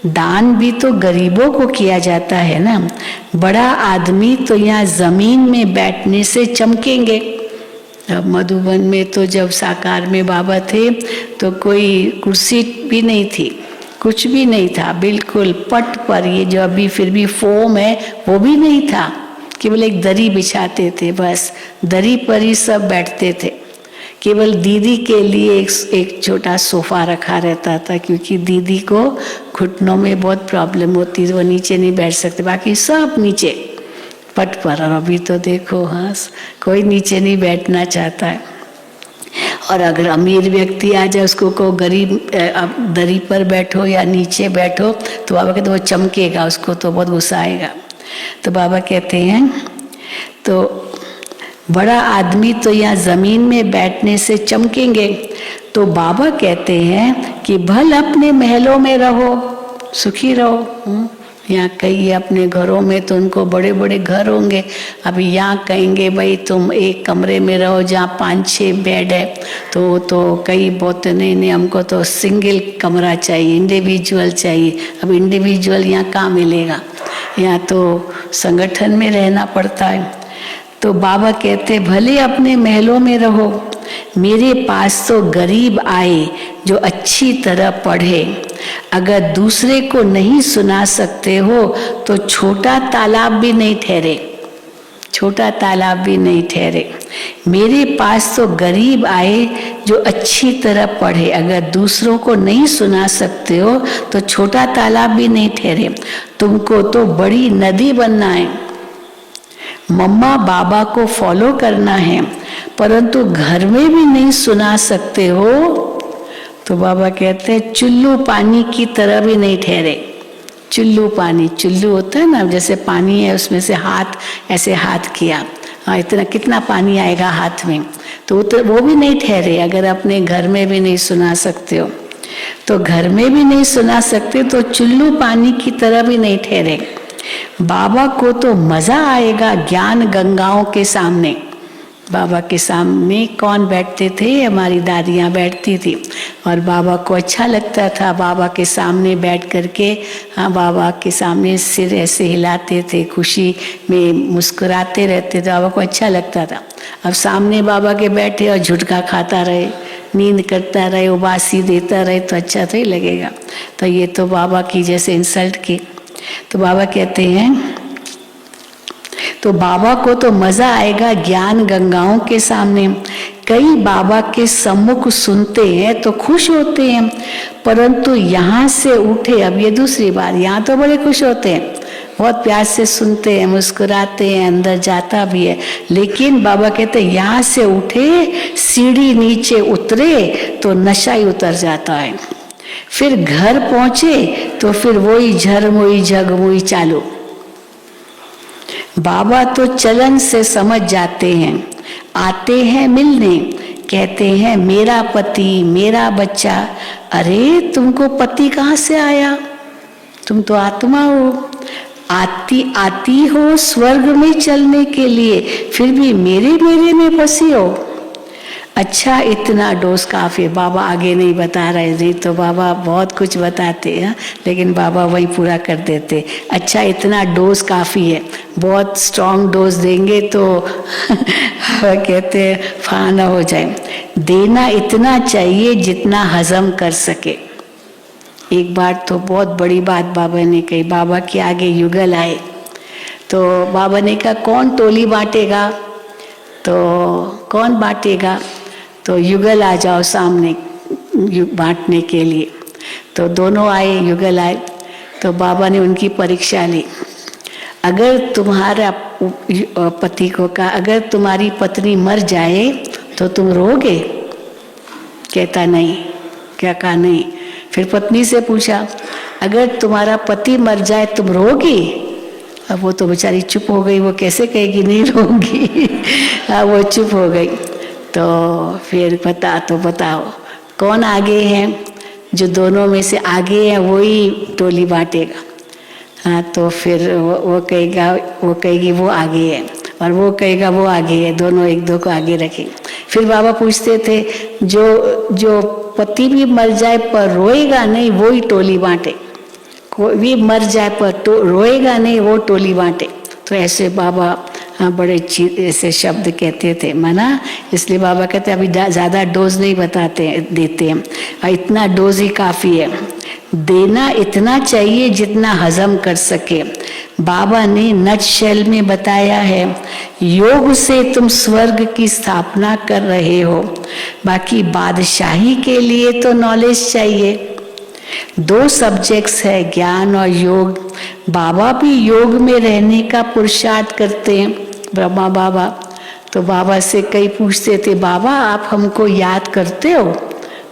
दान भी तो गरीबों को किया जाता है ना। बड़ा आदमी तो यहाँ जमीन में बैठने से चमकेंगे। अब मधुबन में तो जब साकार में बाबा थे तो कोई कुर्सी भी नहीं थी, कुछ भी नहीं था, बिल्कुल पट पर, ये जो अभी फिर भी फोम है वो भी नहीं था, केवल एक दरी बिछाते थे, बस दरी पर ही सब बैठते थे। केवल दीदी के लिए एक छोटा सोफा रखा रहता था, क्योंकि दीदी को घुटनों में बहुत प्रॉब्लम होती है, वो नीचे नहीं बैठ सकते, बाकी सब नीचे पट पर। और अभी तो देखो, हाँ, कोई नीचे नहीं बैठना चाहता है। और अगर अमीर व्यक्ति आ जाए, उसको को गरीब दरी पर बैठो या नीचे बैठो, तो बाबा कहते वो चमकेगा, उसको तो बहुत गुस्सा आएगा। तो बाबा कहते हैं तो बड़ा आदमी तो यहाँ जमीन में बैठने से चमकेंगे। तो बाबा कहते हैं कि भल अपने महलों में रहो, सुखी रहो। यहाँ कई अपने घरों में तो उनको बड़े बड़े घर होंगे, अभी यहाँ कहेंगे भाई तुम एक कमरे में रहो जहाँ 5-6 बेड है, तो कई बहुत नहीं, हमको तो सिंगल कमरा चाहिए, इंडिविजुअल चाहिए। अब इंडिविजुअल यहाँ कहाँ मिलेगा, यहाँ तो संगठन में रहना पड़ता है। तो बाबा कहते भले अपने महलों में रहो, मेरे पास तो गरीब आए जो अच्छी तरह पढ़े। अगर दूसरे को नहीं सुना सकते हो तो छोटा तालाब भी नहीं ठहरे, छोटा तालाब भी नहीं ठहरे। मेरे पास तो गरीब आए जो अच्छी तरह पढ़े, अगर दूसरों को नहीं सुना सकते हो तो छोटा तालाब भी नहीं ठहरे। तुमको तो बड़ी नदी बनना है, मम्मा बाबा को फॉलो करना है, परंतु घर में भी नहीं सुना सकते हो तो बाबा कहते हैं चुल्लू पानी की तरह भी नहीं ठहरे। चुल्लू पानी, चुल्लू होता है ना, जैसे पानी है उसमें से हाथ ऐसे हाथ किया, हाँ इतना कितना पानी आएगा हाथ में, तो वो भी नहीं ठहरे। अगर अपने घर में भी नहीं सुना सकते हो तो घर में भी नहीं सुना सकते तो चुल्लू पानी की तरह भी नहीं ठहरे। बाबा को तो मजा आएगा ज्ञान गंगाओं के सामने। बाबा के सामने कौन बैठते थे, हमारी दादियाँ बैठती थी, और बाबा को अच्छा लगता था बाबा के सामने बैठ करके, हाँ बाबा के सामने सिर ऐसे हिलाते थे, खुशी में मुस्कुराते रहते थे, बाबा को अच्छा लगता था। अब सामने बाबा के बैठे और झुटका खाता रहे, नींद करता रहे, उबासी देता रहे तो अच्छा तो ही लगेगा। तो ये तो बाबा की जैसे इंसल्ट की। तो बाबा कहते हैं तो बाबा को तो मजा आएगा ज्ञान गंगाओं के सामने। कई बाबा के सम्मुख सुनते हैं तो खुश होते हैं, परंतु यहाँ से उठे, अब ये दूसरी बार, यहाँ तो बड़े खुश होते हैं, बहुत प्यार से सुनते हैं, मुस्कुराते हैं, अंदर जाता भी है, लेकिन बाबा कहते हैं यहाँ से उठे, सीढ़ी नीचे उतरे तो नशा ही उतर जाता है। फिर घर पहुंचे तो फिर वही झर वही जग वही चालू। बाबा तो चलन से समझ जाते हैं, आते हैं मिलने, कहते हैं मेरा पति मेरा बच्चा। अरे तुमको पति कहाँ से आया, तुम तो आत्मा हो, आती हो स्वर्ग में चलने के लिए, फिर भी मेरे में फंसी हो। अच्छा इतना डोज काफी, बाबा आगे नहीं बता रहे, नहीं तो बाबा बहुत कुछ बताते हैं, लेकिन बाबा वही पूरा कर देते। अच्छा इतना डोज काफी है, बहुत स्ट्रॉन्ग डोज देंगे तो कहते फाना हो जाए। देना इतना चाहिए जितना हजम कर सके। एक बार तो बहुत बड़ी बात बाबा ने कही, बाबा के आगे युगल आए तो बाबा ने कहा कौन टोली बांटेगा, तो कौन बांटेगा, तो युगल आ जाओ सामने बांटने के लिए। तो दोनों आए, युगल आए, तो बाबा ने उनकी परीक्षा ली। अगर तुम्हारा पति को कहा अगर तुम्हारी पत्नी मर जाए तो तुम रोगे, कहता नहीं, क्या कहा नहीं। फिर पत्नी से पूछा अगर तुम्हारा पति मर जाए तुम रोगी, अब वो तो बेचारी चुप हो गई, वो कैसे कहेगी नहीं रोगी। वो चुप हो गई। तो फिर बताओ कौन आगे है, जो दोनों में से आगे है वही टोली बांटेगा। हाँ तो फिर वो कहेगी वो आगे है, और वो कहेगा वो आगे है, दोनों एक दो को आगे रखेंगे। फिर बाबा पूछते थे जो पति भी मर जाए पर रोएगा नहीं वो ही टोली बांटे, कोई भी मर जाए पर तो रोएगा नहीं, वो टोली बांटे। तो ऐसे बाबा बड़े ऐसे शब्द कहते थे माना, इसलिए बाबा कहते अभी ज़्यादा डोज नहीं देते हैं, और इतना डोज ही काफ़ी है। देना इतना चाहिए जितना हजम कर सके। बाबा ने नटशेल में बताया है, योग से तुम स्वर्ग की स्थापना कर रहे हो, बाकी बादशाही के लिए तो नॉलेज चाहिए। 2 सब्जेक्ट्स है, ज्ञान और योग। बाबा भी योग में रहने का पुरुषार्थ करते हैं, ब्रह्मा बाबा। तो बाबा से कई पूछते थे, बाबा आप हमको याद करते हो?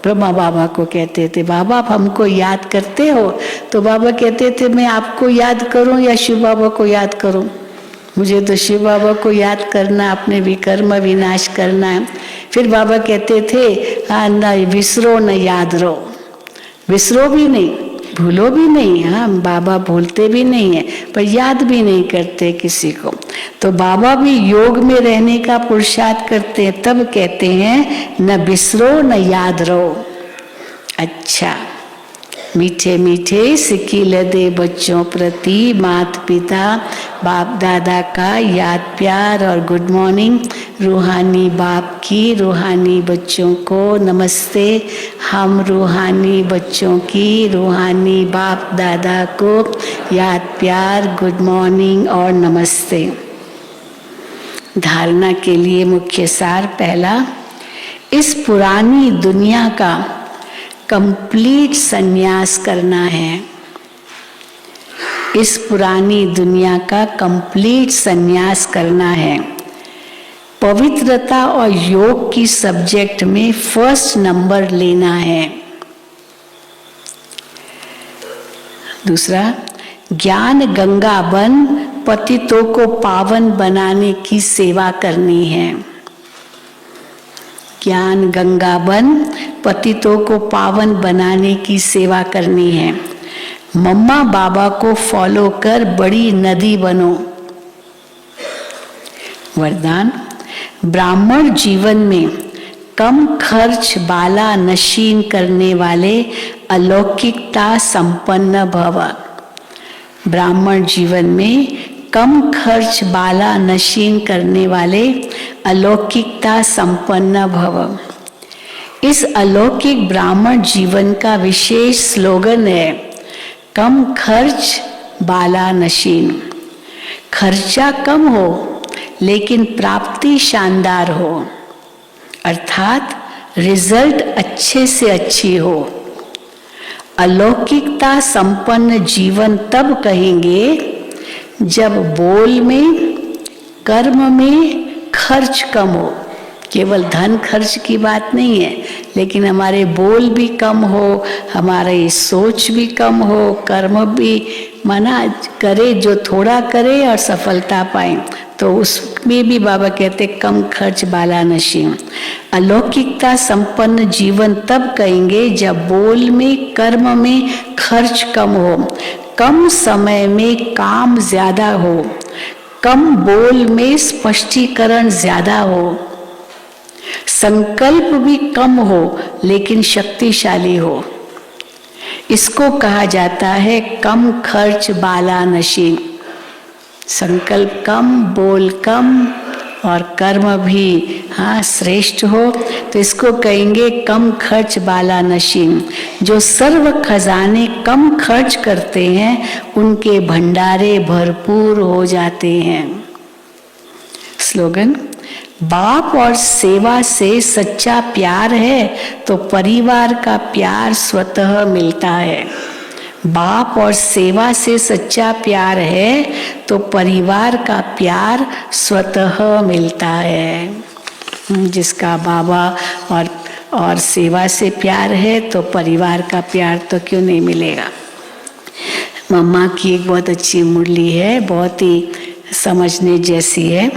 ब्रह्मा बाबा को कहते थे, बाबा आप हमको याद करते हो? तो बाबा कहते थे, मैं आपको याद करूं या शिव बाबा को याद करूं? मुझे तो शिव बाबा को याद करना, अपने विकर्म विनाश करना है। फिर बाबा कहते थे, हाँ न विसरो न याद रहो, विसरो भी नहीं, भूलो भी नहीं। हाँ, बाबा भूलते भी नहीं है पर याद भी नहीं करते किसी को। तो बाबा भी योग में रहने का पुरुषार्थ करते हैं, तब कहते हैं न बिसरो न याद रहो। अच्छा, मीठे मीठे सिकील दे बच्चों प्रति माता पिता बाप दादा का याद प्यार और गुड मॉर्निंग। रूहानी बाप की रूहानी बच्चों को नमस्ते। हम रूहानी बच्चों की रूहानी बाप दादा को याद प्यार गुड मॉर्निंग और नमस्ते। धारणा के लिए मुख्य सार पहला, इस पुरानी दुनिया का कंप्लीट संन्यास करना है। इस पुरानी दुनिया का कंप्लीट संन्यास करना है। पवित्रता और योग की सब्जेक्ट में फर्स्ट नंबर लेना है। दूसरा, ज्ञान गंगा बन पतितों को पावन बनाने की सेवा करनी है। ज्ञान गंगा बन पतितों को पावन बनाने की सेवा करनी है। मम्मा बाबा को फॉलो कर बड़ी नदी बनो। वरदान, ब्राह्मण जीवन में कम खर्च बाला नशीन करने वाले अलौकिकता संपन्न भव। ब्राह्मण जीवन में कम खर्च बाला नशीन करने वाले अलौकिकता संपन्न भव। इस अलौकिक ब्राह्मण जीवन का विशेष स्लोगन है, कम खर्च बाला नशीन। खर्चा कम हो लेकिन प्राप्ति शानदार हो, अर्थात रिजल्ट अच्छे से अच्छी हो। अलौकिकता संपन्न जीवन तब कहेंगे जब बोल में कर्म में खर्च कम हो। केवल धन खर्च की बात नहीं है, लेकिन हमारे बोल भी कम हो, हमारी सोच भी कम हो, कर्म भी मना करे, जो थोड़ा करे और सफलता पाए। तो उसमें भी बाबा कहते कम खर्च बाला नशीन। अलौकिकता संपन्न जीवन तब कहेंगे जब बोल में कर्म में खर्च कम हो, कम समय में काम ज्यादा हो, कम बोल में स्पष्टीकरण ज्यादा हो, संकल्प भी कम हो लेकिन शक्तिशाली हो। इसको कहा जाता है कम खर्च बाला नशीन। संकल्प कम, बोल कम और कर्म भी श्रेष्ठ हो, तो इसको कहेंगे कम खर्च बाला नशीन। जो सर्व खजाने कम खर्च करते हैं उनके भंडारे भरपूर हो जाते हैं। स्लोगन, बाप और सेवा से सच्चा प्यार है तो परिवार का प्यार स्वतः मिलता है। बाप और सेवा से सच्चा प्यार है तो परिवार का प्यार स्वतः मिलता है। जिसका बाबा और सेवा से प्यार है तो परिवार का प्यार तो क्यों नहीं मिलेगा। मम्मा की एक बहुत अच्छी मुरली है, बहुत ही समझने जैसी है।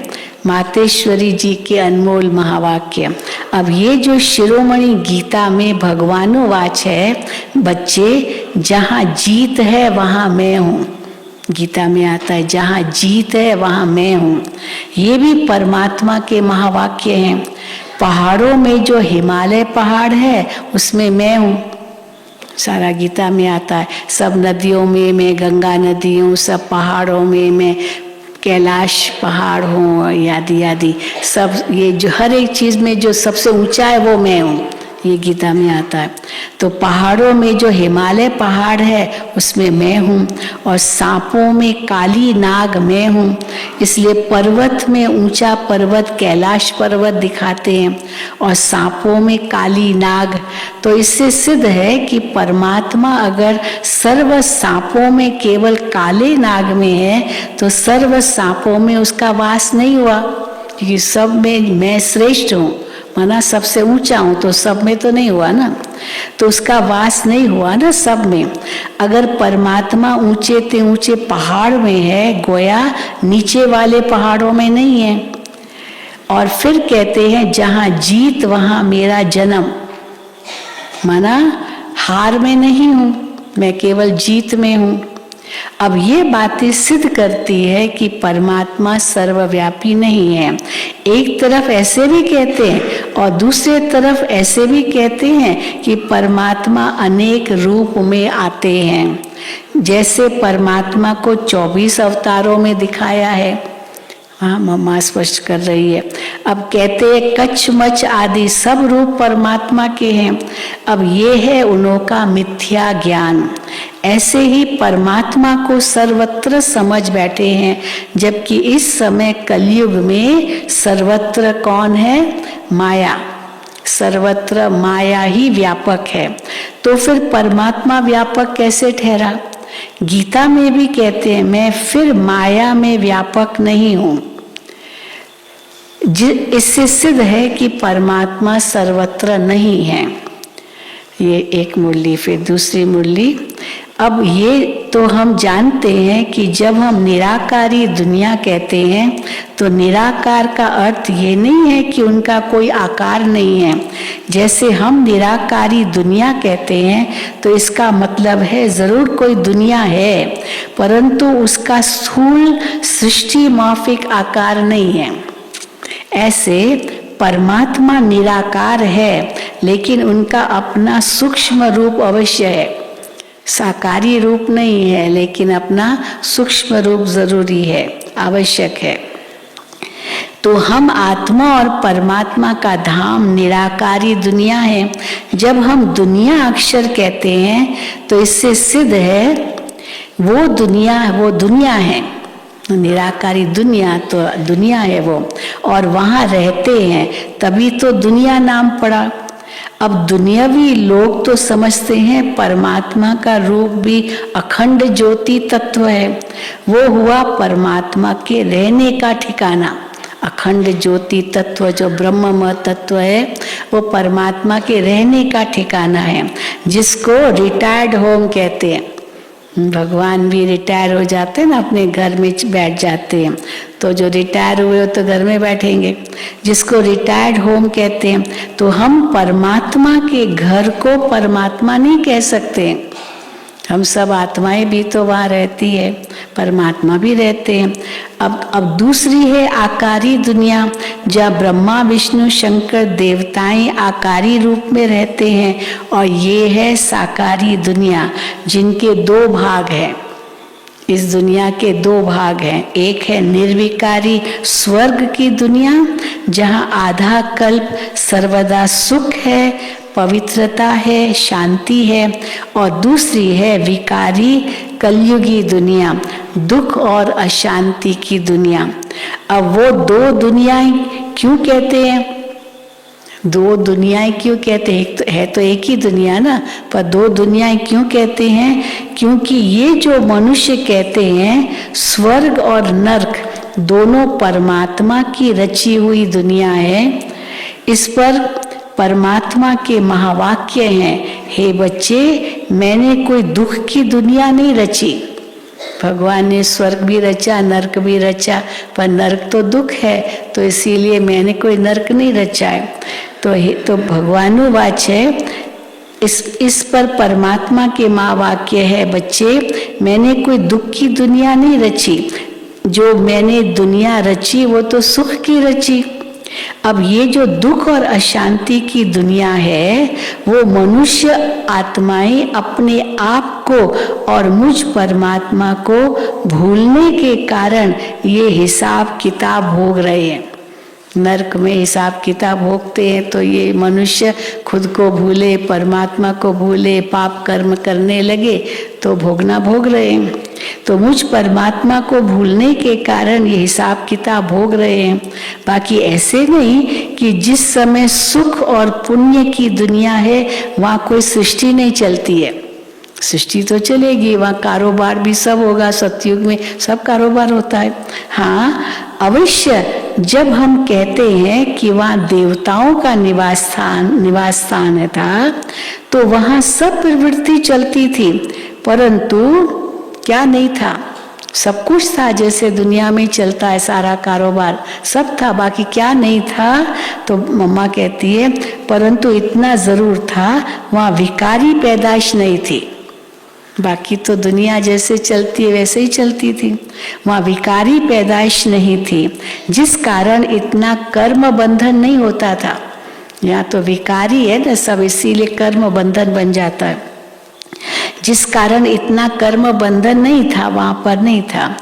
मातेश्वरी जी के अनमोल महावाक्य। अब ये जो शिरोमणि गीता में भगवानुवाच है, बच्चे जहाँ जीत है वहाँ मैं हूँ। गीता में आता है जहाँ जीत है वहाँ मैं हूँ। ये भी परमात्मा के महावाक्य हैं। पहाड़ों में जो हिमालय पहाड़ है उसमें मैं हूँ। सारा गीता में आता है। सब नदियों में मैं गंगा नदी हूँ, सब पहाड़ों में मैं कैलाश पहाड़ हूँ, आदि आदि। सब ये जो हर एक चीज़ में जो सबसे ऊंचा है वो मैं हूँ, ये गीता में आता है। तो पहाड़ों में जो हिमालय पहाड़ है उसमें मैं हूँ, और सांपों में काली नाग मैं हूँ। इसलिए पर्वत में ऊंचा पर्वत कैलाश पर्वत दिखाते हैं, और सांपों में काली नाग। तो इससे सिद्ध है कि परमात्मा अगर सर्व सांपों में केवल काले नाग में है तो सर्व सांपों में उसका वास नहीं हुआ, क्योंकि सब में मैं श्रेष्ठ हूँ, माना सबसे ऊंचा हूं, तो सब में तो नहीं हुआ ना, तो उसका वास नहीं हुआ ना सब में। अगर परमात्मा ऊंचे ते ऊंचे पहाड़ में है, गोया नीचे वाले पहाड़ों में नहीं है। और फिर कहते हैं जहां जीत वहां मेरा जन्म, माना हार में नहीं हूं, मैं केवल जीत में हूं। अब ये बातें सिद्ध करती है कि परमात्मा सर्वव्यापी नहीं है। एक तरफ ऐसे भी कहते हैं और दूसरे तरफ ऐसे भी कहते हैं कि परमात्मा अनेक रूप में आते हैं। जैसे परमात्मा को 24 अवतारों में दिखाया है, हाँ मम्मा स्पष्ट कर रही है। अब कहते हैं कच्छ मच आदि सब रूप परमात्मा के हैं। अब ये है उन्हों का मिथ्या ज्ञान। ऐसे ही परमात्मा को सर्वत्र समझ बैठे हैं, जबकि इस समय कलयुग में सर्वत्र कौन है? माया। सर्वत्र माया ही व्यापक है। तो फिर परमात्मा व्यापक कैसे ठहरा? गीता में भी कहते हैं मैं फिर माया में व्यापक नहीं हूं। इससे सिद्ध है कि परमात्मा सर्वत्र नहीं है। ये एक मुरली। फिर दूसरी मुरली। अब ये तो हम जानते हैं कि जब हम निराकारी दुनिया कहते हैं तो निराकार का अर्थ ये नहीं है कि उनका कोई आकार नहीं है। जैसे हम निराकारी दुनिया कहते हैं तो इसका मतलब है जरूर कोई दुनिया है, परंतु उसका स्थूल सृष्टि माफिक आकार नहीं है। ऐसे परमात्मा निराकार है, लेकिन उनका अपना सूक्ष्म रूप अवश्य है। साकारी रूप नहीं है, लेकिन अपना सूक्ष्म रूप जरूरी है, आवश्यक है। तो हम आत्मा और परमात्मा का धाम निराकारी दुनिया है। जब हम दुनिया अक्षर कहते हैं तो इससे सिद्ध है वो दुनिया है। निराकारी दुनिया तो दुनिया है वो, और वहाँ रहते हैं, तभी तो दुनिया नाम पड़ा। अब दुनियावी लोग तो समझते हैं परमात्मा का रूप भी अखंड ज्योति तत्व है, वो हुआ परमात्मा के रहने का ठिकाना। अखंड ज्योति तत्व जो ब्रह्म तत्व है वो परमात्मा के रहने का ठिकाना है, जिसको रिटायर्ड होम कहते हैं। भगवान भी रिटायर हो जाते हैं ना, अपने घर में बैठ जाते हैं। तो जो रिटायर हुए हो तो घर में बैठेंगे, जिसको रिटायर्ड होम कहते हैं। तो हम परमात्मा के घर को परमात्मा नहीं कह सकते। हम सब आत्माएं भी तो वहाँ रहती है, परमात्मा भी रहते हैं। अब दूसरी है आकारी दुनिया, जहाँ ब्रह्मा विष्णु शंकर देवताएं आकारी रूप में रहते हैं, और ये है साकारी दुनिया, जिनके दो भाग हैं। इस दुनिया के दो भाग हैं। एक है निर्विकारी स्वर्ग की दुनिया, जहाँ आधा कल्प सर्वदा सुख है, पवित्रता है, शांति है, और दूसरी है विकारी कलयुगी दुनिया, दुख और अशांति की दुनिया। अब वो दो दुनियाएं क्यों कहते हैं? दो दुनियाएं क्यों कहते हैं? है तो एक ही दुनिया ना, पर दो दुनियाएं क्यों कहते हैं? क्योंकि ये जो मनुष्य कहते हैं स्वर्ग और नरक दोनों परमात्मा की रची हुई दुनिया है। इस पर परमात्मा के महावाक्य हैं, हे बच्चे मैंने कोई दुख की दुनिया नहीं रची। भगवान ने स्वर्ग भी रचा, नरक भी रचा, पर नरक तो दुख है, तो इसीलिए मैंने कोई नरक नहीं रचा है। तो भगवानुवाच है। इस पर परमात्मा के महावाक्य है, बच्चे मैंने कोई दुख की दुनिया नहीं रची। जो मैंने दुनिया रची वो तो सुख की रची। अब ये जो दुख और अशांति की दुनिया है, वो मनुष्य आत्माएं अपने आप को और मुझ परमात्मा को भूलने के कारण ये हिसाब किताब भोग रहे हैं। नरक में हिसाब किताब भोगते हैं तो ये मनुष्य खुद को भूले, परमात्मा को भूले, पाप कर्म करने लगे तो भोगना भोग रहे हैं। तो मुझ परमात्मा को भूलने के कारण ये हिसाब किताब भोग रहे हैं। बाकी ऐसे नहीं कि जिस समय सुख और पुण्य की दुनिया है वहाँ कोई सृष्टि नहीं चलती है। सृष्टि तो चलेगी, वहाँ कारोबार भी सब होगा, सतयुग में सब कारोबार होता है। हाँ अवश्य जब हम कहते हैं कि वहाँ देवताओं का निवास स्थान था तो वहाँ सब प्रवृत्ति चलती थी, परंतु क्या नहीं था? सब कुछ था, जैसे दुनिया में चलता है सारा कारोबार, सब था। बाकी क्या नहीं था? तो मम्मा कहती है परंतु इतना जरूर था, वहाँ विकारी पैदाइश नहीं थी। बाकी तो दुनिया जैसे चलती है वैसे ही चलती थी, वहाँ विकारी पैदाइश नहीं थी, जिस कारण इतना कर्म बंधन नहीं होता था। यहाँ तो विकारी है ना सब, इसीलिए कर्म बंधन बन जाता है। जिस कारण इतना कर्म बंधन नहीं था, वहां पर नहीं था।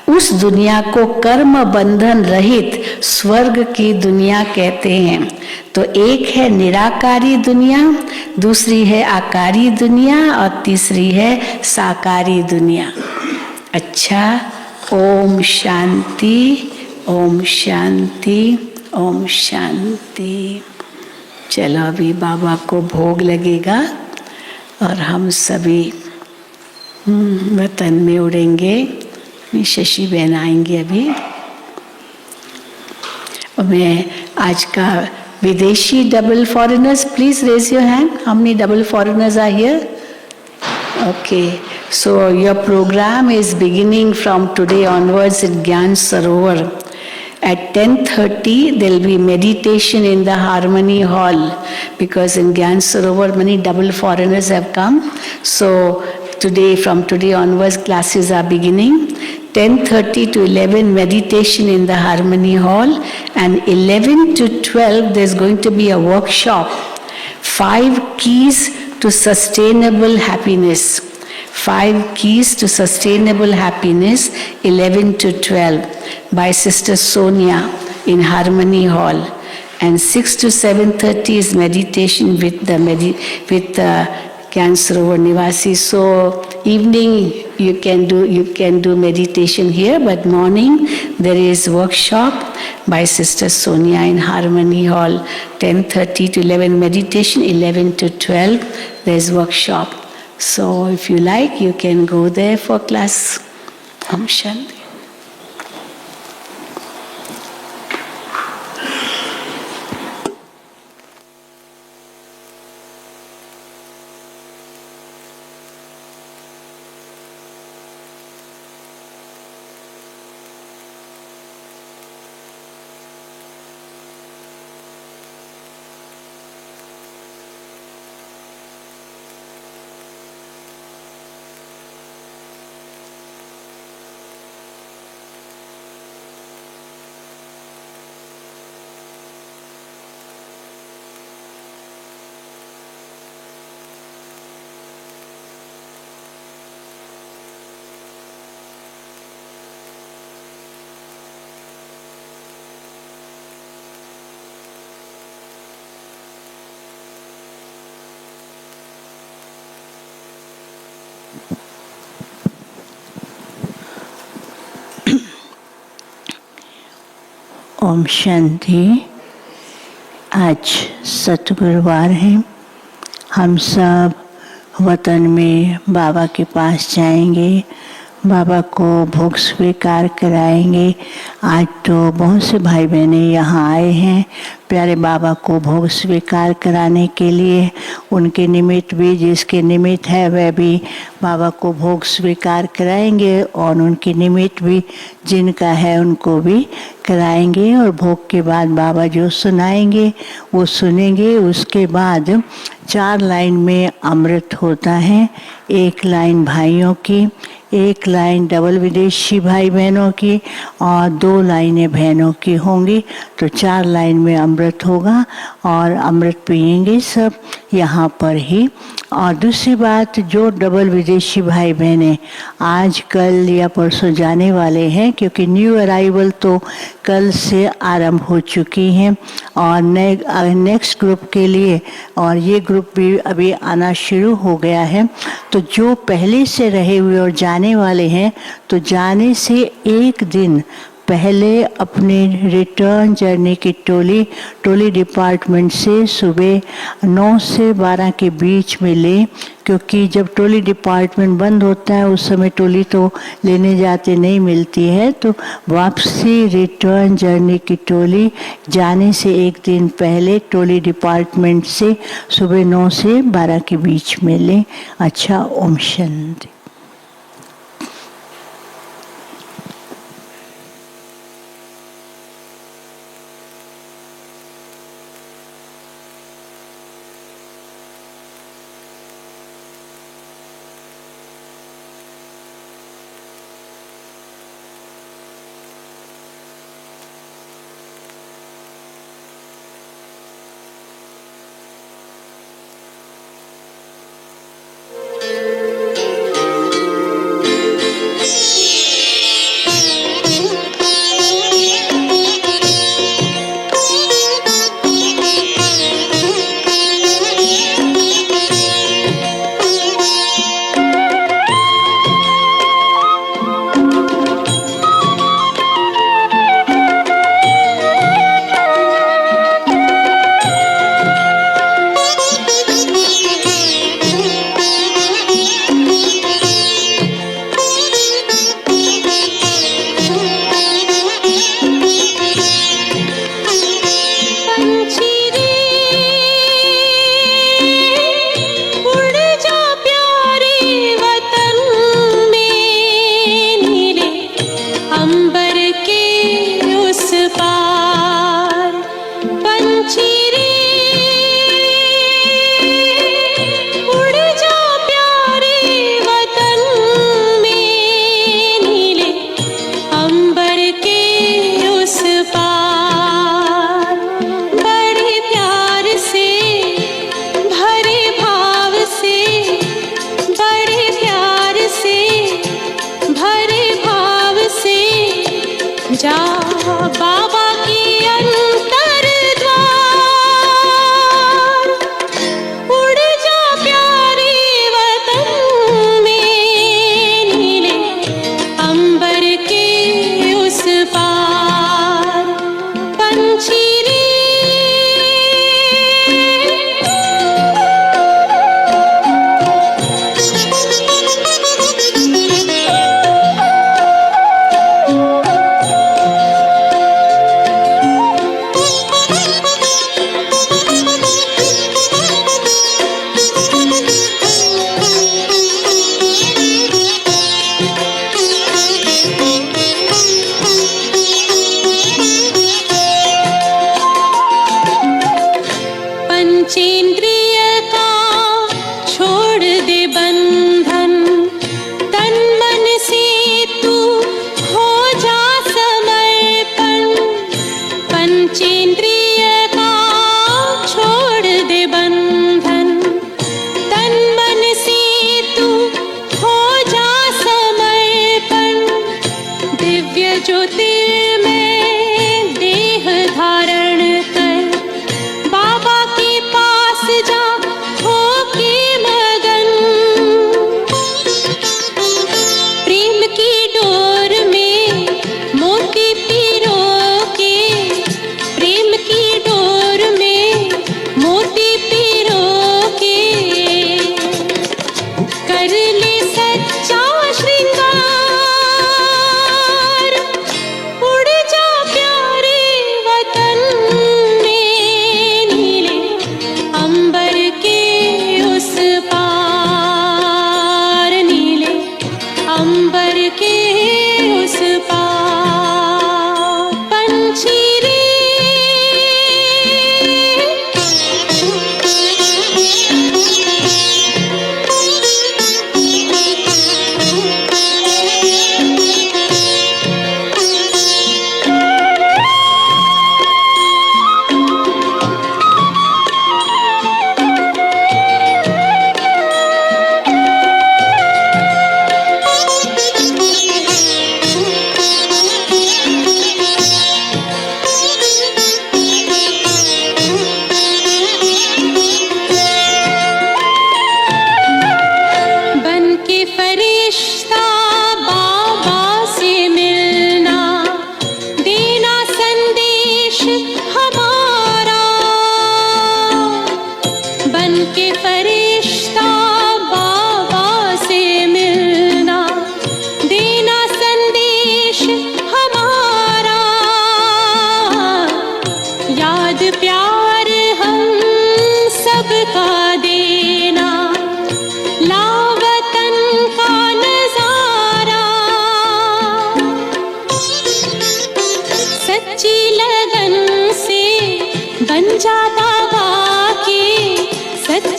उस दुनिया को कर्म बंधन रहित स्वर्ग की दुनिया कहते हैं। तो एक है निराकारी दुनिया, दूसरी है आकारी दुनिया और तीसरी है साकारी दुनिया। अच्छा, ओम शांति, ओम शांति, ओम शांति। चलो अभी बाबा को भोग लगेगा और हम सभी वतन में उड़ेंगे। शशि बहन आएंगे अभी। और मैं आज का विदेशी double foreigners, please raise your hand. How many double foreigners are here? Okay, so your program is beginning from today onwards in Gyan Sarovar. At 10:30 there will be meditation in the Harmony Hall, because in Gyan Sarovar many double foreigners have come. So today, from today onwards, classes are beginning. 10:30 to 11 meditation in the Harmony Hall, and 11 to 12 there's going to be a workshop, 5 keys to sustainable happiness. 5 keys to sustainable happiness, 11 to 12, by Sister Sonia in Harmony Hall. And 6 to 7:30 is meditation with the Gyan Sarovar Nivasi. So evening you can do meditation here, but morning there is workshop by Sister Sonia in Harmony Hall. 10:30 to 11 meditation, 11 to 12 there is workshop. So if you like, you can go there for class. Om Shanti. Om Shanti. आज सतगुरुवार है। हम सब वतन में बाबा के पास जाएंगे, बाबा को भोग स्वीकार कराएंगे। आज तो बहुत से भाई बहने यहाँ आए हैं प्यारे बाबा को भोग स्वीकार कराने के लिए। उनके निमित्त भी, जिसके निमित्त है वह भी बाबा को भोग स्वीकार कराएंगे, और उनके निमित्त भी जिनका है उनको भी कराएंगे। और भोग के बाद बाबा जो सुनाएंगे वो सुनेंगे। उसके बाद 4 लाइन में अमृत होता है। 1 लाइन भाइयों की, एक लाइन डबल विदेशी भाई बहनों की और 2 लाइनें बहनों की होंगी। तो 4 लाइन में अमृत होगा और अमृत पिएंगे सब यहाँ पर ही। और दूसरी बात, जो डबल विदेशी भाई बहनें आज कल या परसों जाने वाले हैं, क्योंकि न्यू अराइवल तो कल से आरंभ हो चुकी हैं और नेक्स्ट ग्रुप के लिए और ये ग्रुप भी अभी आना शुरू हो गया है। तो जो पहले से रहे हुए और जाने वाले हैं, तो जाने से एक दिन पहले अपने रिटर्न जर्नी की टोली डिपार्टमेंट से सुबह 9 से 12 के बीच में लें, क्योंकि जब टोली डिपार्टमेंट बंद होता है उस समय टोली तो लेने जाते नहीं मिलती है। तो वापसी रिटर्न जर्नी की टोली जाने से एक दिन पहले टोली डिपार्टमेंट से सुबह 9 से 12 के बीच में लें। अच्छा, ओम शांति।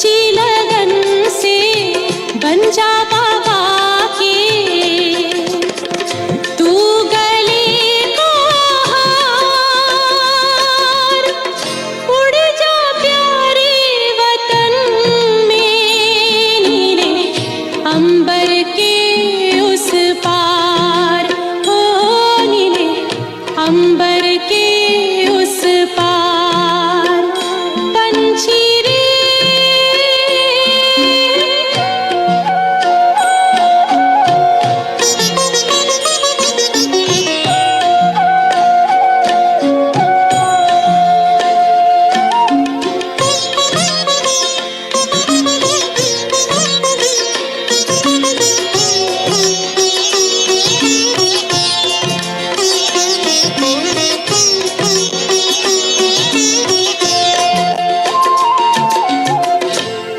सच्ची लगन से बन जा बाबा के, तू गले को हार, उड़ जा प्यारे वतन में, नीले अंबर के उस पार, हो नीले अंबर के उस पार। पंछी रे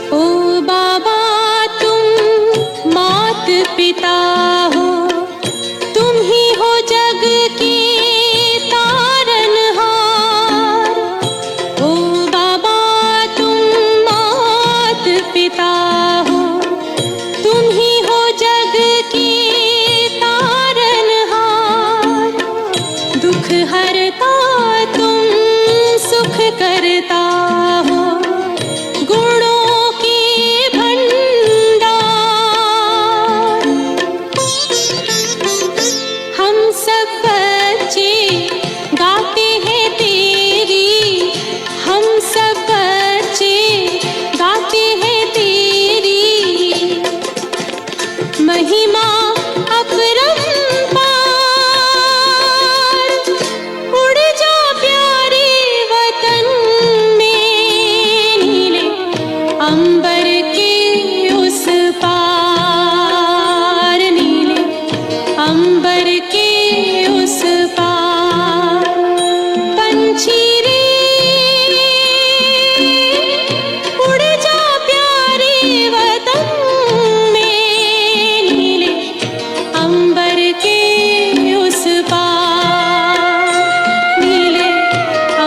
ओ बाबा तुम मात पिता हो, तुम ही हो जग के तारनहार। ओ बाबा तुम मात पिता हो, तुम ही हो जग के तारनहार। दुख हरता तुम सुख करता हो, गुणों के भंडार। हम सब बच्चे गाते हैं तेरी, हम सब बच्चे गाते हैं तेरी महिमा अपरंपार। उड़ जा प्यारे वतन में, नीले अंबर के उस पार, नीले अंबर के उस पार। पंछी रे उड़ जा प्यारे वतन में, नीले अंबर के उस पार, नीले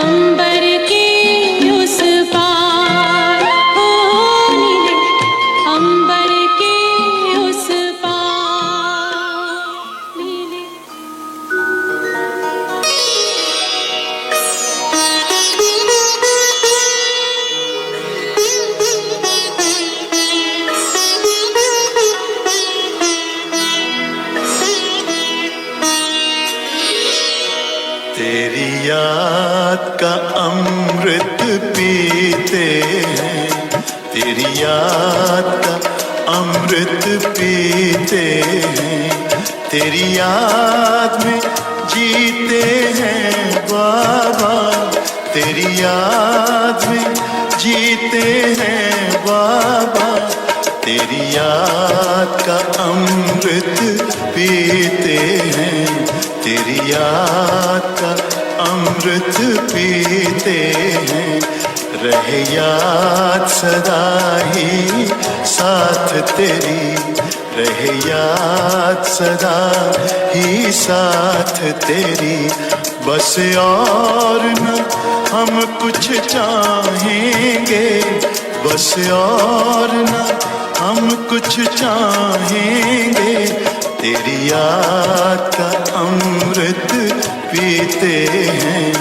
अंबर के उस पार, हो नीले अंबर के उस पार, नीले। तेरी याद का अमृत पीते हैं, तेरी याद का अमृत पीते हैं, तेरी याद में जीते हैं बाबा, तेरी याद में जीते हैं बाबा। तेरी याद का अमृत पीते हैं, तेरी याद का अमृत पीते हैं। रहे याद सदा ही साथ तेरी, रहे याद सदा ही साथ तेरी। बस और न हम कुछ चाहेंगे, बस और न हम कुछ चाहेंगे। तेरी याद का अमृत पीते हैं,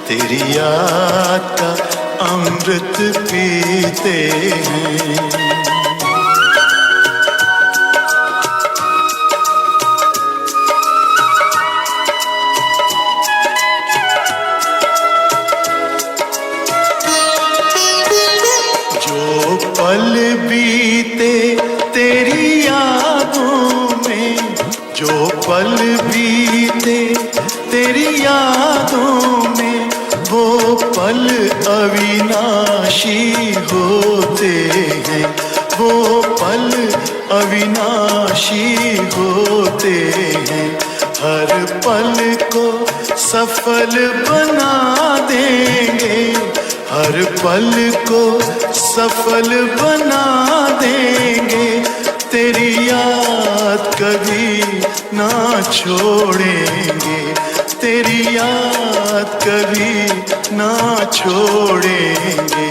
तेरी याद का अमृत पीते हैं। पल बीते तेरी यादों में, जो पल बीते तेरी यादों में, वो पल अविनाशी होते हैं, वो पल अविनाशी होते हैं। हर पल को सफल बना देंगे, हर पल को सफल बना देंगे। तेरी याद कभी ना छोड़ेंगे, तेरी याद कभी ना छोड़ेंगे।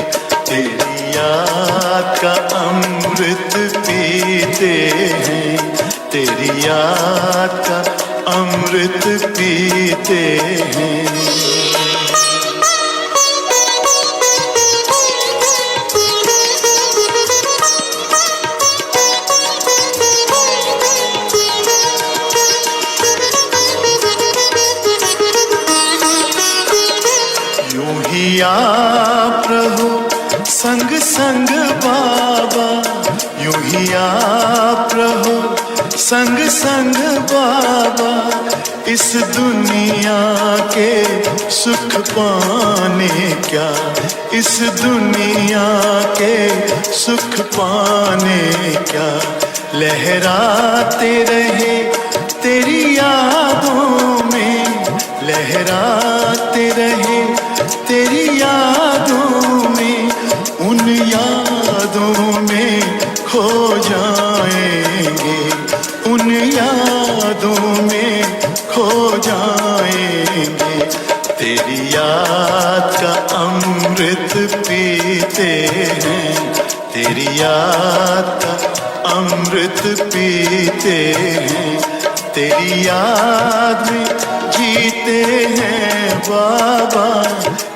तेरी याद का अमृत पीते हैं, तेरी याद का अमृत पीते हैं। यूं ही आप रहो संग संग बाबा, यूं ही आप रहो संग संग बाबा, इस दुनिया के सुख पाने क्या, इस दुनिया के सुख पाने क्या, लहराते रहे तेरी यादों में, लहराते रहे तेरी यादों में, उन यादों में खो जाएंगे, उन यादों में खो जाएंगे। तेरी याद का अमृत पीते हैं, तेरी याद का अमृत पीते हैं, तेरी याद में जीते हैं बाबा,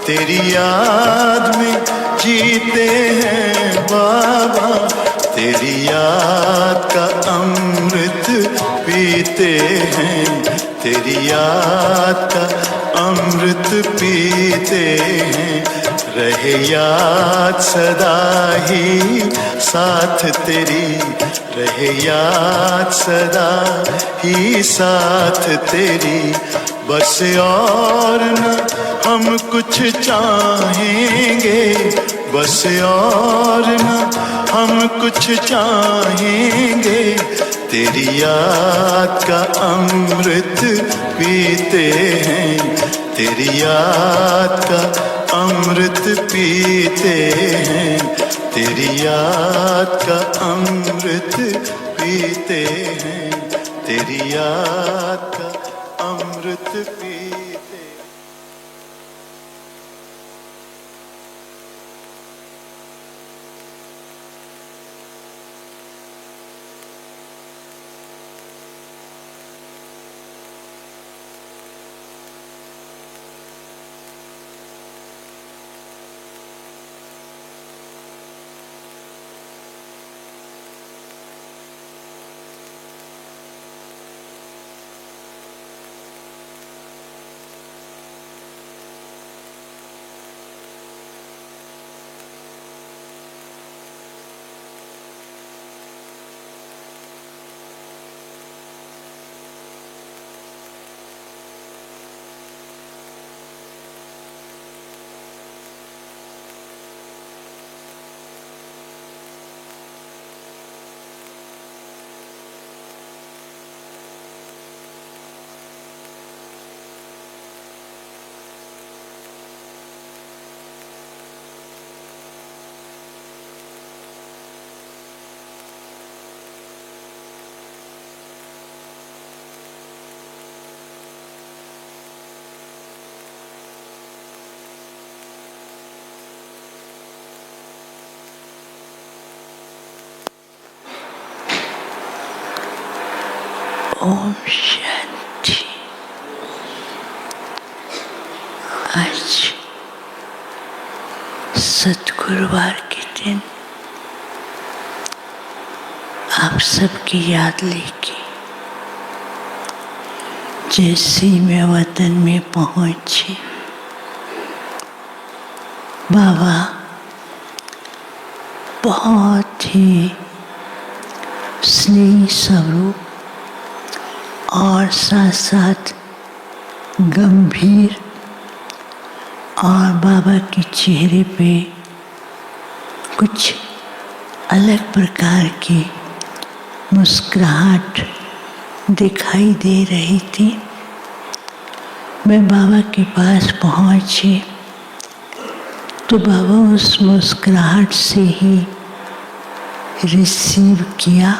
तेरी याद में जीते हैं बाबा, तेरी याद का अमृत पीते हैं, तेरी याद का अमृत पीते हैं। रहे याद सदा ही साथ तेरी, रहे याद सदा ही साथ तेरी, बस और न हम कुछ चाहेंगे, बस और न हम कुछ चाहेंगे, तेरी याद का अमृत पीते हैं, तेरी याद का अमृत पीते हैं, तेरी याद का अमृत पीते हैं, तेरी याद का अमृत पीते। ओम शांति। आज सतगुरुवार के दिन आप सबकी याद लेके जैसे ही मैं वतन में पहुंची, बाबा बहुत ही स्नेही स्वरूप और साथ साथ गंभीर, और बाबा के चेहरे पे कुछ अलग प्रकार की मुस्कुराहट दिखाई दे रही थी। मैं बाबा के पास पहुंची तो बाबा उस मुस्कुराहट से ही रिसीव किया।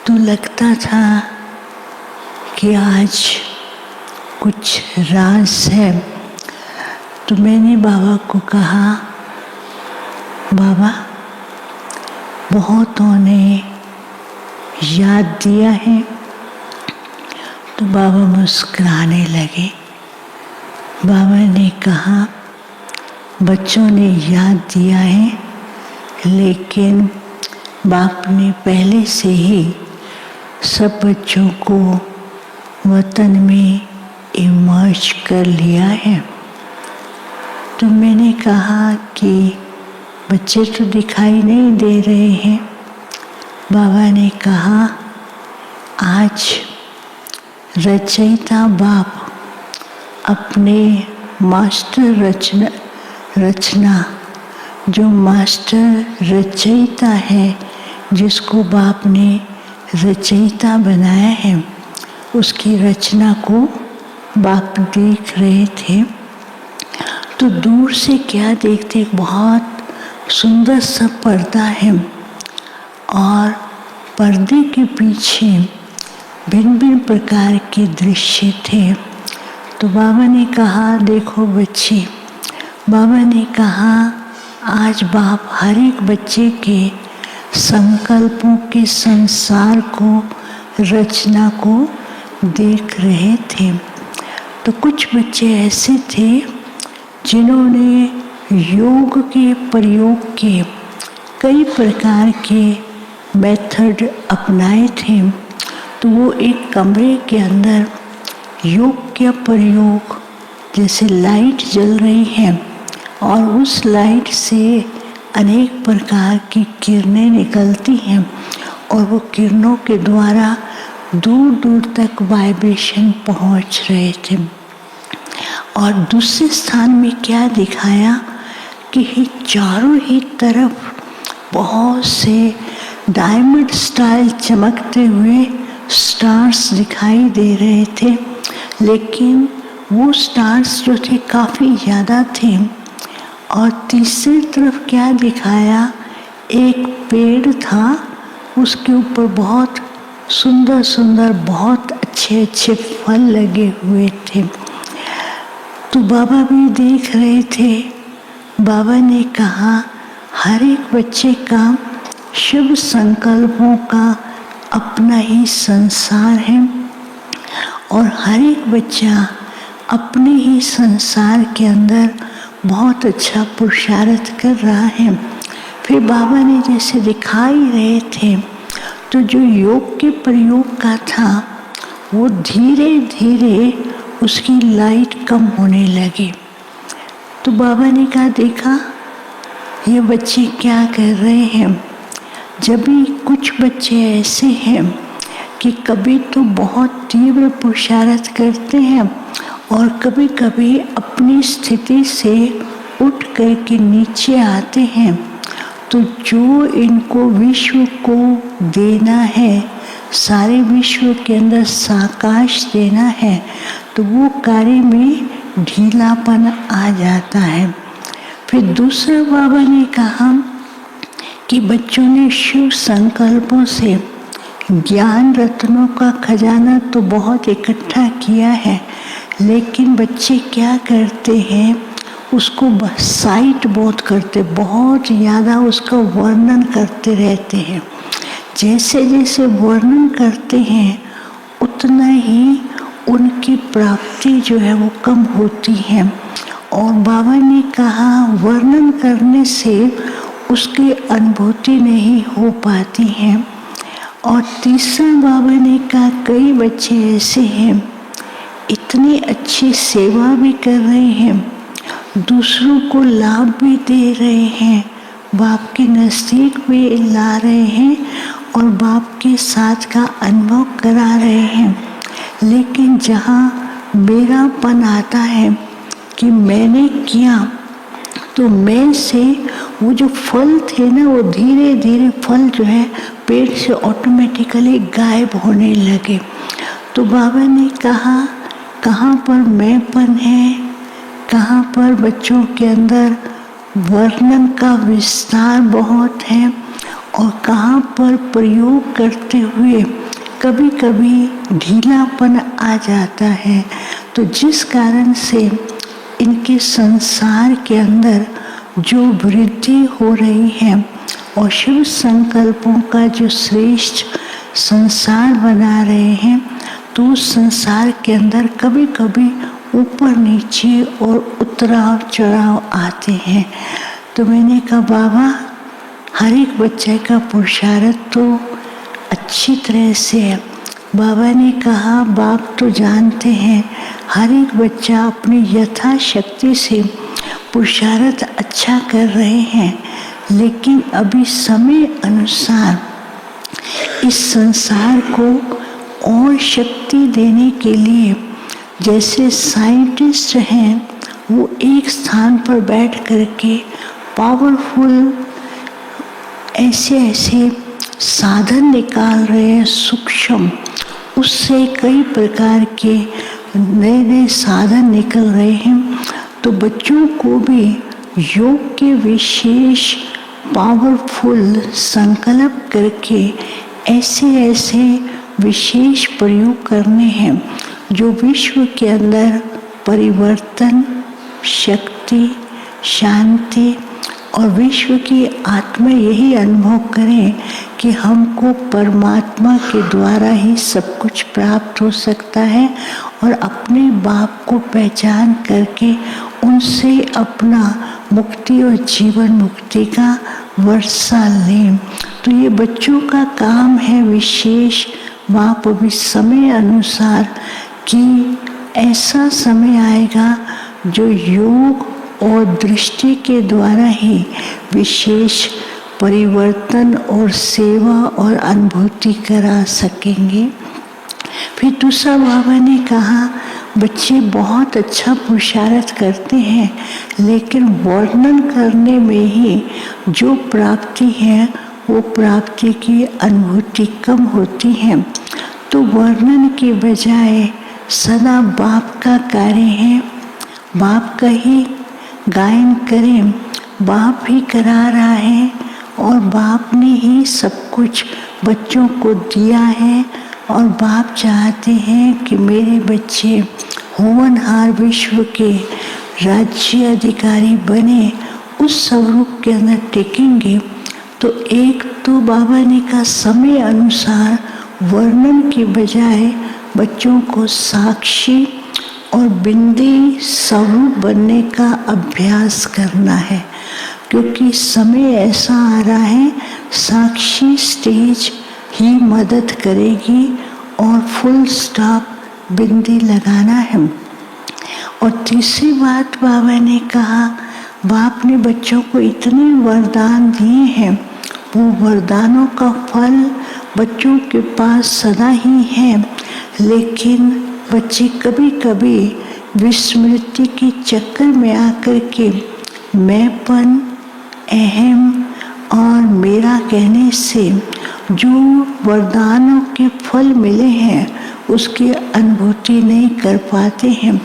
तो लगता था कि आज कुछ राज है। तो मैंने बाबा को कहा बाबा बहुतों ने याद दिया है। तो बाबा मुस्कुराने लगे। बाबा ने कहा बच्चों ने याद दिया है, लेकिन बाप ने पहले से ही सब बच्चों को वतन में इमर्ज कर लिया है। तो मैंने कहा कि बच्चे तो दिखाई नहीं दे रहे हैं। बाबा ने कहा आज रचयिता बाप अपने मास्टर रचना जो मास्टर रचयिता है, जिसको बाप ने रचयिता बनाया है, उसकी रचना को बाप देख रहे थे। तो दूर से क्या देखते, एक बहुत सुंदर सा पर्दा है और पर्दे के पीछे भिन्न भिन्न प्रकार के दृश्य थे। तो बाबा ने कहा देखो बच्चे, बाबा ने कहा आज बाप हर एक बच्चे के संकल्पों के संसार को, रचना को देख रहे थे। तो कुछ बच्चे ऐसे थे जिन्होंने योग के प्रयोग के कई प्रकार के मेथड अपनाए थे। तो वो एक कमरे के अंदर योग का प्रयोग, जैसे लाइट जल रही है और उस लाइट से अनेक प्रकार की किरणें निकलती हैं और वो किरणों के द्वारा दूर दूर तक वाइब्रेशन पहुंच रहे थे। और दूसरे स्थान में क्या दिखाया कि चारों ही तरफ बहुत से डायमंड स्टाइल चमकते हुए स्टार्स दिखाई दे रहे थे, लेकिन वो स्टार्स जो थे काफ़ी ज़्यादा थे। और तीसरी तरफ क्या दिखाया, एक पेड़ था, उसके ऊपर बहुत सुंदर सुंदर बहुत अच्छे अच्छे फल लगे हुए थे। तो बाबा भी देख रहे थे। बाबा ने कहा हर एक बच्चे का शुभ संकल्पों का अपना ही संसार है और हर एक बच्चा अपने ही संसार के अंदर बहुत अच्छा पुरुषार्थ कर रहा है। फिर बाबा ने जैसे दिखाई रहे थे, तो जो योग के प्रयोग का था वो धीरे धीरे उसकी लाइट कम होने लगी। तो बाबा ने कहा देखा ये बच्चे क्या कर रहे हैं। जब भी कुछ बच्चे ऐसे हैं कि कभी तो बहुत तीव्र पुरुषार्थ करते हैं और कभी कभी अपनी स्थिति से उठ करके नीचे आते हैं। तो जो इनको विश्व को देना है, सारे विश्व के अंदर साकाश देना है, तो वो कार्य में ढीलापन आ जाता है। फिर दूसरा बाबा ने कहा कि बच्चों ने शुभ संकल्पों से ज्ञान रत्नों का खजाना तो बहुत इकट्ठा किया है, लेकिन बच्चे क्या करते हैं, उसको साइट बहुत करते, बहुत ज़्यादा उसका वर्णन करते रहते हैं। जैसे जैसे वर्णन करते हैं उतना ही उनकी प्राप्ति जो है वो कम होती है। और बाबा ने कहा वर्णन करने से उसकी अनुभूति नहीं हो पाती है। और तीसरा बाबा ने कहा कई बच्चे ऐसे हैं इतनी अच्छी सेवा भी कर रहे हैं, दूसरों को लाभ भी दे रहे हैं, बाप के नज़दीक भी ला रहे हैं और बाप के साथ का अनुभव करा रहे हैं। लेकिन जहाँ मेरापन आता है कि मैंने किया, तो मैं से वो जो फल थे ना, वो धीरे धीरे फल जो है पेड़ से ऑटोमेटिकली गायब होने लगे। तो बाबा ने कहा कहाँ पर मैंपन है, कहाँ पर बच्चों के अंदर वर्णन का विस्तार बहुत है और कहाँ पर प्रयोग करते हुए कभी कभी ढीलापन आ जाता है। तो जिस कारण से इनके संसार के अंदर जो वृद्धि हो रही है और शुभ संकल्पों का जो श्रेष्ठ संसार बना रहे हैं, तो उस संसार के अंदर कभी कभी ऊपर नीचे और उतराव चढ़ाव आते हैं। तो मैंने कहा बाबा, हर एक बच्चे का पुरुषार्थ तो अच्छी तरह से है। बाबा ने कहा बाप तो जानते हैं हर एक बच्चा अपनी यथाशक्ति से पुरुषार्थ अच्छा कर रहे हैं, लेकिन अभी समय अनुसार इस संसार को और शक्ति देने के लिए, जैसे साइंटिस्ट हैं वो एक स्थान पर बैठ करके पावरफुल ऐसे ऐसे साधन निकाल रहे हैं सूक्ष्म, उससे कई प्रकार के नए नए साधन निकल रहे हैं। तो बच्चों को भी योग के विशेष पावरफुल संकल्प करके ऐसे ऐसे विशेष प्रयोग करने हैं जो विश्व के अंदर परिवर्तन, शक्ति, शांति और विश्व की आत्मा यही अनुभव करें कि हमको परमात्मा के द्वारा ही सब कुछ प्राप्त हो सकता है, और अपने बाप को पहचान करके उनसे अपना मुक्ति और जीवन मुक्ति का वर्षा लें। तो ये बच्चों का काम है विशेष। बाप अभी समय अनुसार कि ऐसा समय आएगा जो योग और दृष्टि के द्वारा ही विशेष परिवर्तन और सेवा और अनुभूति करा सकेंगे। फिर दूसरा बाबा ने कहा बच्चे बहुत अच्छा पुरुषार्थ करते हैं, लेकिन वर्णन करने में ही जो प्राप्ति है वो प्राप्ति की अनुभूति कम होती है। तो वर्णन के बजाय सदा बाप का कार्य है, बाप का ही गायन करें। बाप ही करा रहा है और बाप ने ही सब कुछ बच्चों को दिया है, और बाप चाहते हैं कि मेरे बच्चे होनहार विश्व के राज्य अधिकारी बने, उस स्वरूप के अंदर टिकेंगे। तो एक तो बाबा ने कहा समय अनुसार वर्णन के बजाय बच्चों को साक्षी और बिंदी स्वरूप बनने का अभ्यास करना है, क्योंकि समय ऐसा आ रहा है साक्षी स्टेज ही मदद करेगी और फुल स्टॉप बिंदी लगाना है। और तीसरी बात बाबा ने कहा, बाप ने बच्चों को इतने वरदान दिए हैं, वो वरदानों का फल बच्चों के पास सदा ही है, लेकिन बच्चे कभी कभी विस्मृति के चक्कर में आकर के मैंपन, अहम और मेरा कहने से जो वरदानों के फल मिले हैं उसकी अनुभूति नहीं कर पाते हैं।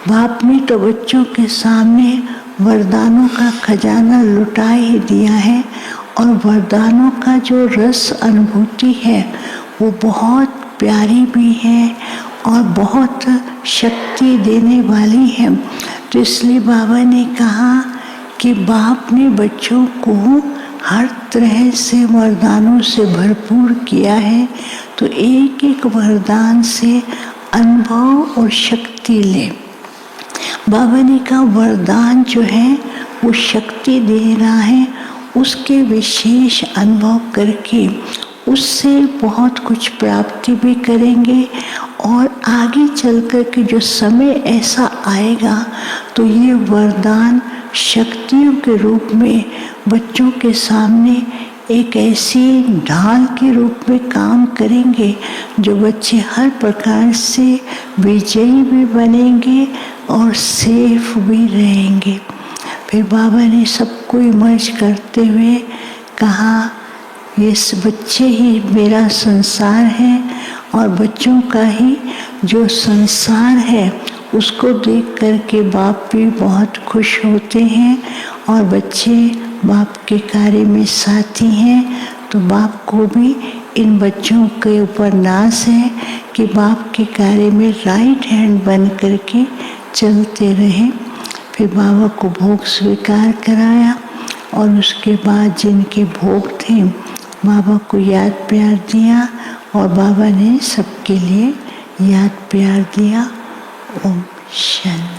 बाप ने तो बच्चों के सामने वरदानों का खजाना लुटा ही दिया है, और वरदानों का जो रस अनुभूति है वो बहुत प्यारी भी है और बहुत शक्ति देने वाली है। तो इसलिए बाबा ने कहा कि बाप ने बच्चों को हर तरह से वरदानों से भरपूर किया है, तो एक एक वरदान से अनुभव और शक्ति ले। बाबा ने कहा वरदान जो है वो शक्ति दे रहा है, उसके विशेष अनुभव करके उससे बहुत कुछ प्राप्ति भी करेंगे, और आगे चल कर के जो समय ऐसा आएगा तो ये वरदान शक्तियों के रूप में बच्चों के सामने एक ऐसी ढाल के रूप में काम करेंगे जो बच्चे हर प्रकार से विजयी भी बनेंगे और सेफ भी रहेंगे। फिर बाबा ने सबको इमर्ज करते हुए कहा, ये बच्चे ही मेरा संसार है, और बच्चों का ही जो संसार है उसको देख करके बाप भी बहुत खुश होते हैं, और बच्चे बाप के कार्य में साथी हैं। तो बाप को भी इन बच्चों के ऊपर नाज है कि बाप के कार्य में राइट हैंड बन करके चलते रहें। फिर बाबा को भोग स्वीकार कराया और उसके बाद जिनके भोग थे बाबा को याद प्यार दिया और बाबा ने सबके लिए याद प्यार दिया। ओम शांति।